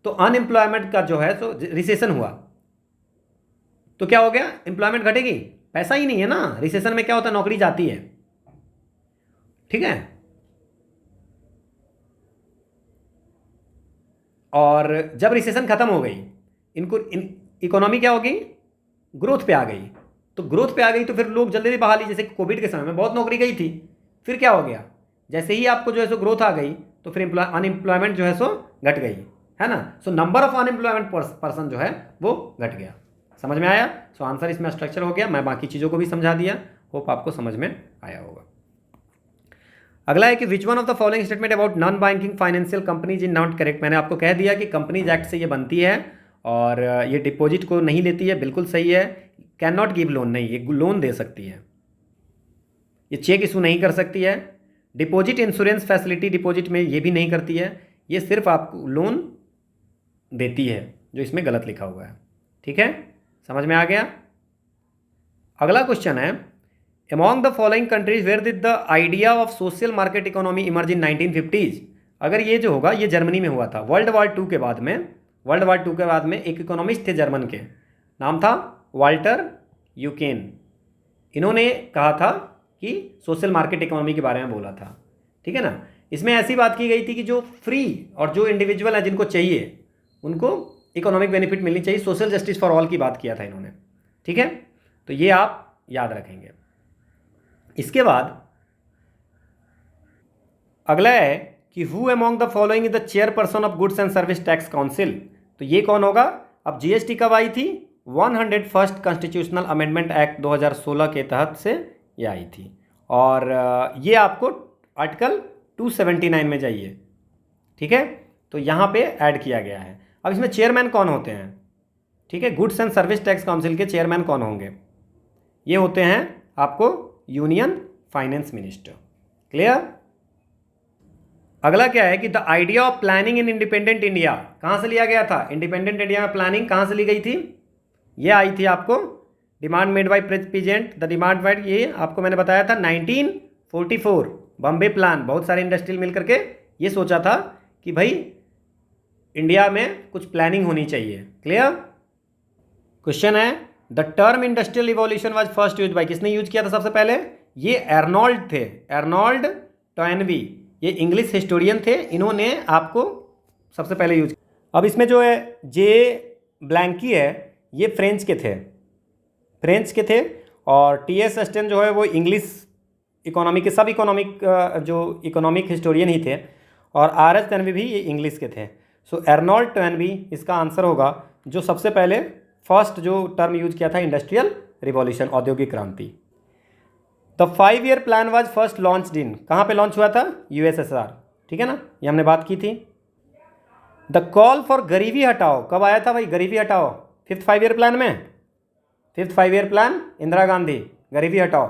तो अनएम्प्लॉयमेंट का जो है, तो रिसेशन हुआ तो क्या हो गया, एम्प्लॉयमेंट घटेगी, पैसा ही नहीं है ना। रिसेशन में क्या होता है, नौकरी जाती है, ठीक है। और जब रिसेशन खत्म हो गई, इनको इकोनॉमी क्या हो गई, ग्रोथ पे आ गई। तो ग्रोथ पे आ गई तो फिर लोग जल्दी बहाली, जैसे कोविड के समय में बहुत नौकरी गई थी, फिर क्या हो गया, जैसे ही आपको जो है सो ग्रोथ आ गई तो फिर अनएम्प्लॉयमेंट जो है सो घट गई, है ना। So number of unemployment person जो है वो घट गया। समझ में आया? सो आंसर इसमें स्ट्रक्चर हो गया। मैं बाकी चीज़ों को भी समझा दिया, होप आपको समझ में आया होगा। अगला है कि which one of the following statement about non banking financial companies in not correct. मैंने आपको कह दिया कि कंपनीज एक्ट से ये बनती है और ये डिपॉजिट को नहीं लेती है, बिल्कुल सही है। कैन नॉट गिव लोन, नहीं, ये लोन दे सकती है, ये चेक इशू नहीं कर सकती है। डिपॉजिट इंश्योरेंस फैसिलिटी डिपॉजिट में ये भी नहीं करती है, ये सिर्फ आपको लोन देती है, जो इसमें गलत लिखा हुआ है, ठीक है। समझ में आ गया? अगला क्वेश्चन है, among the following countries where did the idea of social market economy emerge in 1950s। अगर ये जो होगा ये जर्मनी में हुआ था। वर्ल्ड वॉर टू के बाद में एक इकोनॉमिस्ट थे जर्मन के, नाम था वाल्टर यूकेन। इन्होंने कहा था कि सोशल मार्केट इकोनॉमी के बारे में बोला था, ठीक है ना। इसमें ऐसी बात की गई थी कि जो फ्री और जो इंडिविजुअल है जिनको चाहिए उनको इकोनॉमिक बेनिफिट मिलनी चाहिए, सोशल जस्टिस फॉर ऑल की बात किया था इन्होंने, ठीक है। तो ये आप याद रखेंगे। इसके बाद अगला है कि who among the following is the chairperson of goods and service tax council. तो ये कौन होगा? अब जीएसटी कब आई थी? 101st कॉन्स्टिट्यूशनल अमेंडमेंट एक्ट 2016 के तहत से ये आई थी, और ये आपको आर्टिकल 279 में जाइए, ठीक है। तो यहाँ पे ऐड किया गया है। अब इसमें चेयरमैन कौन होते हैं, ठीक है, goods and service tax council के चेयरमैन कौन होंगे? ये होते हैं आपको यूनियन फाइनेंस मिनिस्टर। क्लियर? अगला क्या है कि the idea of planning in independent India कहाँ से लिया गया था? इंडिपेंडेंट इंडिया में प्लानिंग कहाँ से ली गई थी? ये आई थी आपको demand made by president, the demand made, ये आपको मैंने बताया था 1944 बॉम्बे प्लान। बहुत सारे इंडस्ट्रियल मिल करके ये सोचा था कि भाई इंडिया में कुछ प्लानिंग होनी चाहिए। क्लियर? क्वेश्चन है, the term industrial revolution was first use by, किसने यूज किया था सबसे पहले? ये अर्नोल्ड थे, अर्नोल्ड टॉयनबी, ये इंग्लिश हिस्टोरियन थे, इन्होंने आपको सबसे पहले यूज। अब इसमें जो है जे ब्लैंकी है ये फ्रेंच के थे, और टी.एस. अस्टेन जो है वो इंग्लिश इकोनॉमी के, सब इकोनॉमिक जो इकोनॉमिक हिस्टोरियन ही थे, और आर.एस. टॉयनबी भी ये इंग्लिश के थे। सो अर्नोल्ड टॉयनबी इसका आंसर होगा, जो सबसे पहले फर्स्ट जो टर्म यूज किया था इंडस्ट्रियल रिवॉल्यूशन, औद्योगिक क्रांति। The 5-year plan was first launched in, कहाँ पे लॉन्च हुआ था? यूएसएसआर, ठीक है ना, ये हमने बात की थी। द कॉल फॉर गरीबी हटाओ कब आया था भाई? गरीबी हटाओ 5th 5-year प्लान में, 5th 5-year plan Indira Gandhi, गरीबी हटाओ,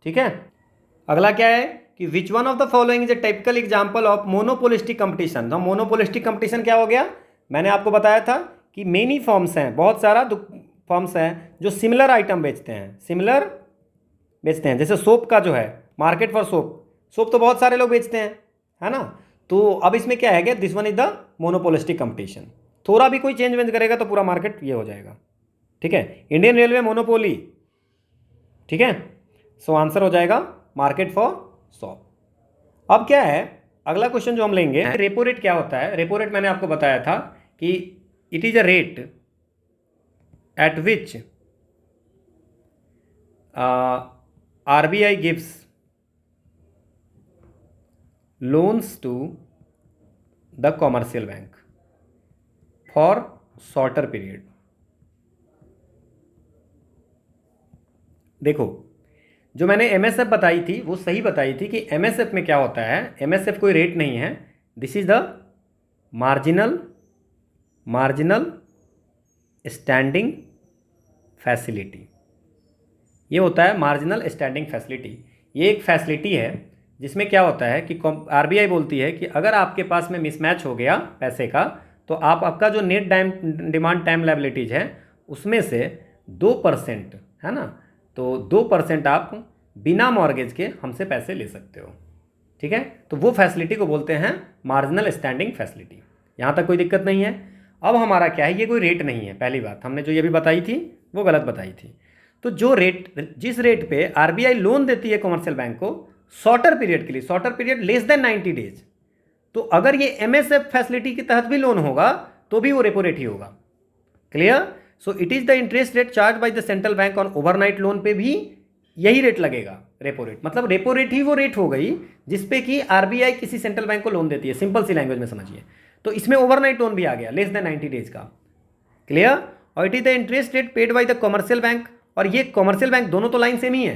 ठीक है। अगला क्या है कि which one of the following is a typical example of monopolistic competition. Monopolistic competition क्या हो गया? मैंने आपको बताया था कि मेनी फॉर्म्स हैं, बहुत सारा फॉर्म्स हैं जो सिमिलर आइटम बेचते हैं, जैसे सोप का जो है, मार्केट फॉर सोप तो बहुत सारे लोग बेचते हैं, है ना। तो अब इसमें क्या है कि this one is the monopolistic competition. थोड़ा भी कोई चेंज वेंज करेगा तो पूरा मार्केट ये हो जाएगा, ठीक है। इंडियन रेलवे मोनोपोली, ठीक है। सो आंसर हो जाएगा मार्केट फॉर सोप। अब क्या है अगला क्वेश्चन जो हम लेंगे, रेपो रेट क्या होता है? रेपो रेट मैंने आपको बताया था कि it is a rate at which RBI gives loans to the commercial bank for shorter period, देखो, जो मैंने एमएसएफ बताई थी वो सही बताई थी कि एमएसएफ में क्या होता है, एमएसएफ कोई रेट नहीं है, this is the marginal standing facility. ये होता है मार्जिनल स्टैंडिंग फैसिलिटी। ये एक फैसिलिटी है जिसमें क्या होता है कि आरबीआई बोलती है कि अगर आपके पास में मिसमैच हो गया पैसे का, तो आपका जो नेट डिमांड टाइम लायबिलिटीज है उसमें से 2%, है ना, तो 2% आप बिना मॉर्गेज के हमसे पैसे ले सकते हो। ठीक है, तो वो फैसिलिटी को बोलते हैं मार्जिनल स्टैंडिंग फैसिलिटी। यहाँ तक कोई दिक्कत नहीं है। अब हमारा क्या है, ये कोई रेट नहीं है। पहली बात हमने जो ये भी बताई थी वो गलत बताई थी। तो जो रेट, जिस रेट पे आरबीआई लोन देती है कमर्शियल बैंक को शॉर्टर पीरियड के लिए, shorter period less than 90 days, तो अगर ये एमएसएफ फैसिलिटी के तहत भी लोन होगा तो भी वो रेपो रेट ही होगा। Clear? So it is the interest rate charge by the central bank on overnight loan पे भी यही रेट लगेगा, रेपो रेट। मतलब रेपो रेट ही वो रेट हो गई जिसपे कि आरबीआई किसी सेंट्रल बैंक को लोन देती है, सिंपल सी लैंग्वेज में समझिए। तो इसमें ओवरनाइट लोन भी आ गया लेस देन 90 डेज का। क्लियर? और it is the interest rate paid by the commercial bank, और ये कमर्शियल बैंक, दोनों तो लाइन सेम ही है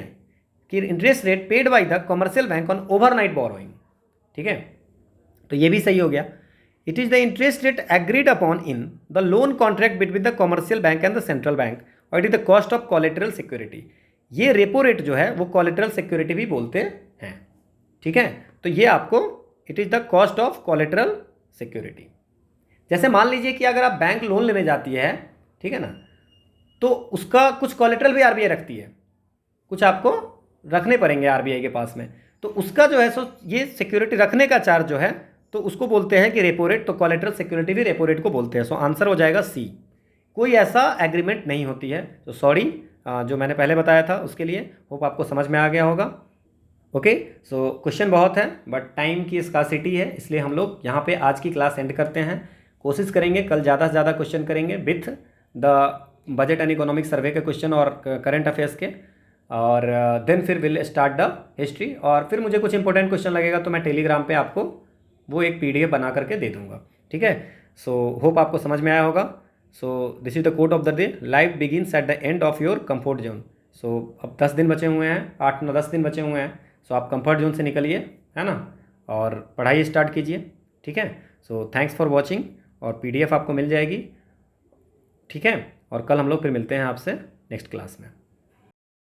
कि interest rate paid by the commercial bank on overnight borrowing. ठीक है, तो ये भी सही हो गया। It is the interest rate agreed upon in the loan contract between the commercial bank and the central bank, और it is the cost of collateral security. ये रेपो रेट जो है वो कोलेटरल सिक्योरिटी भी बोलते हैं। ठीक है, तो ये आपको, it is the cost of collateral security. जैसे मान लीजिए कि अगर आप बैंक लोन लेने जाती है, ठीक है ना, तो उसका कुछ कोलेटरल भी आरबीआई रखती है, कुछ आपको रखने पड़ेंगे आरबीआई के पास में, तो उसका जो है सो ये सिक्योरिटी रखने का चार्ज जो है तो उसको बोलते हैं कि रेपो रेट। तो कोलेटरल सिक्योरिटी भी रेपो रेट को बोलते हैं। सो आंसर हो जाएगा सी। कोई ऐसा एग्रीमेंट नहीं होती है। तो सॉरी, जो मैंने पहले बताया था उसके लिए। होप आपको समझ में आ गया होगा। ओके, सो क्वेश्चन बहुत है बट टाइम की स्कार्सिटी है, इसलिए हम लोग यहाँ पे आज की क्लास एंड करते हैं। कोशिश करेंगे कल ज़्यादा से ज़्यादा क्वेश्चन करेंगे with the budget and economic survey के क्वेश्चन और करंट अफेयर्स के, और देन फिर विल स्टार्ट द हिस्ट्री। और फिर मुझे कुछ इंपॉर्टेंट क्वेश्चन लगेगा तो मैं टेलीग्राम पे आपको वो एक पीडीएफ बना करके दे दूंगा। ठीक है, सो होप आपको समझ में आया होगा। So this is the quote of the day, life begins at the end of your comfort zone. So अब 10 दिन बचे हुए हैं, 8-9-10 दिन बचे हुए हैं। सो आप कंफर्ट जोन से निकलिए, है ना, और पढ़ाई स्टार्ट कीजिए। ठीक है, सो थैंक्स फॉर वॉचिंग, और पीडीएफ आपको मिल जाएगी। ठीक है, और कल हम लोग फिर मिलते हैं आपसे नेक्स्ट क्लास में।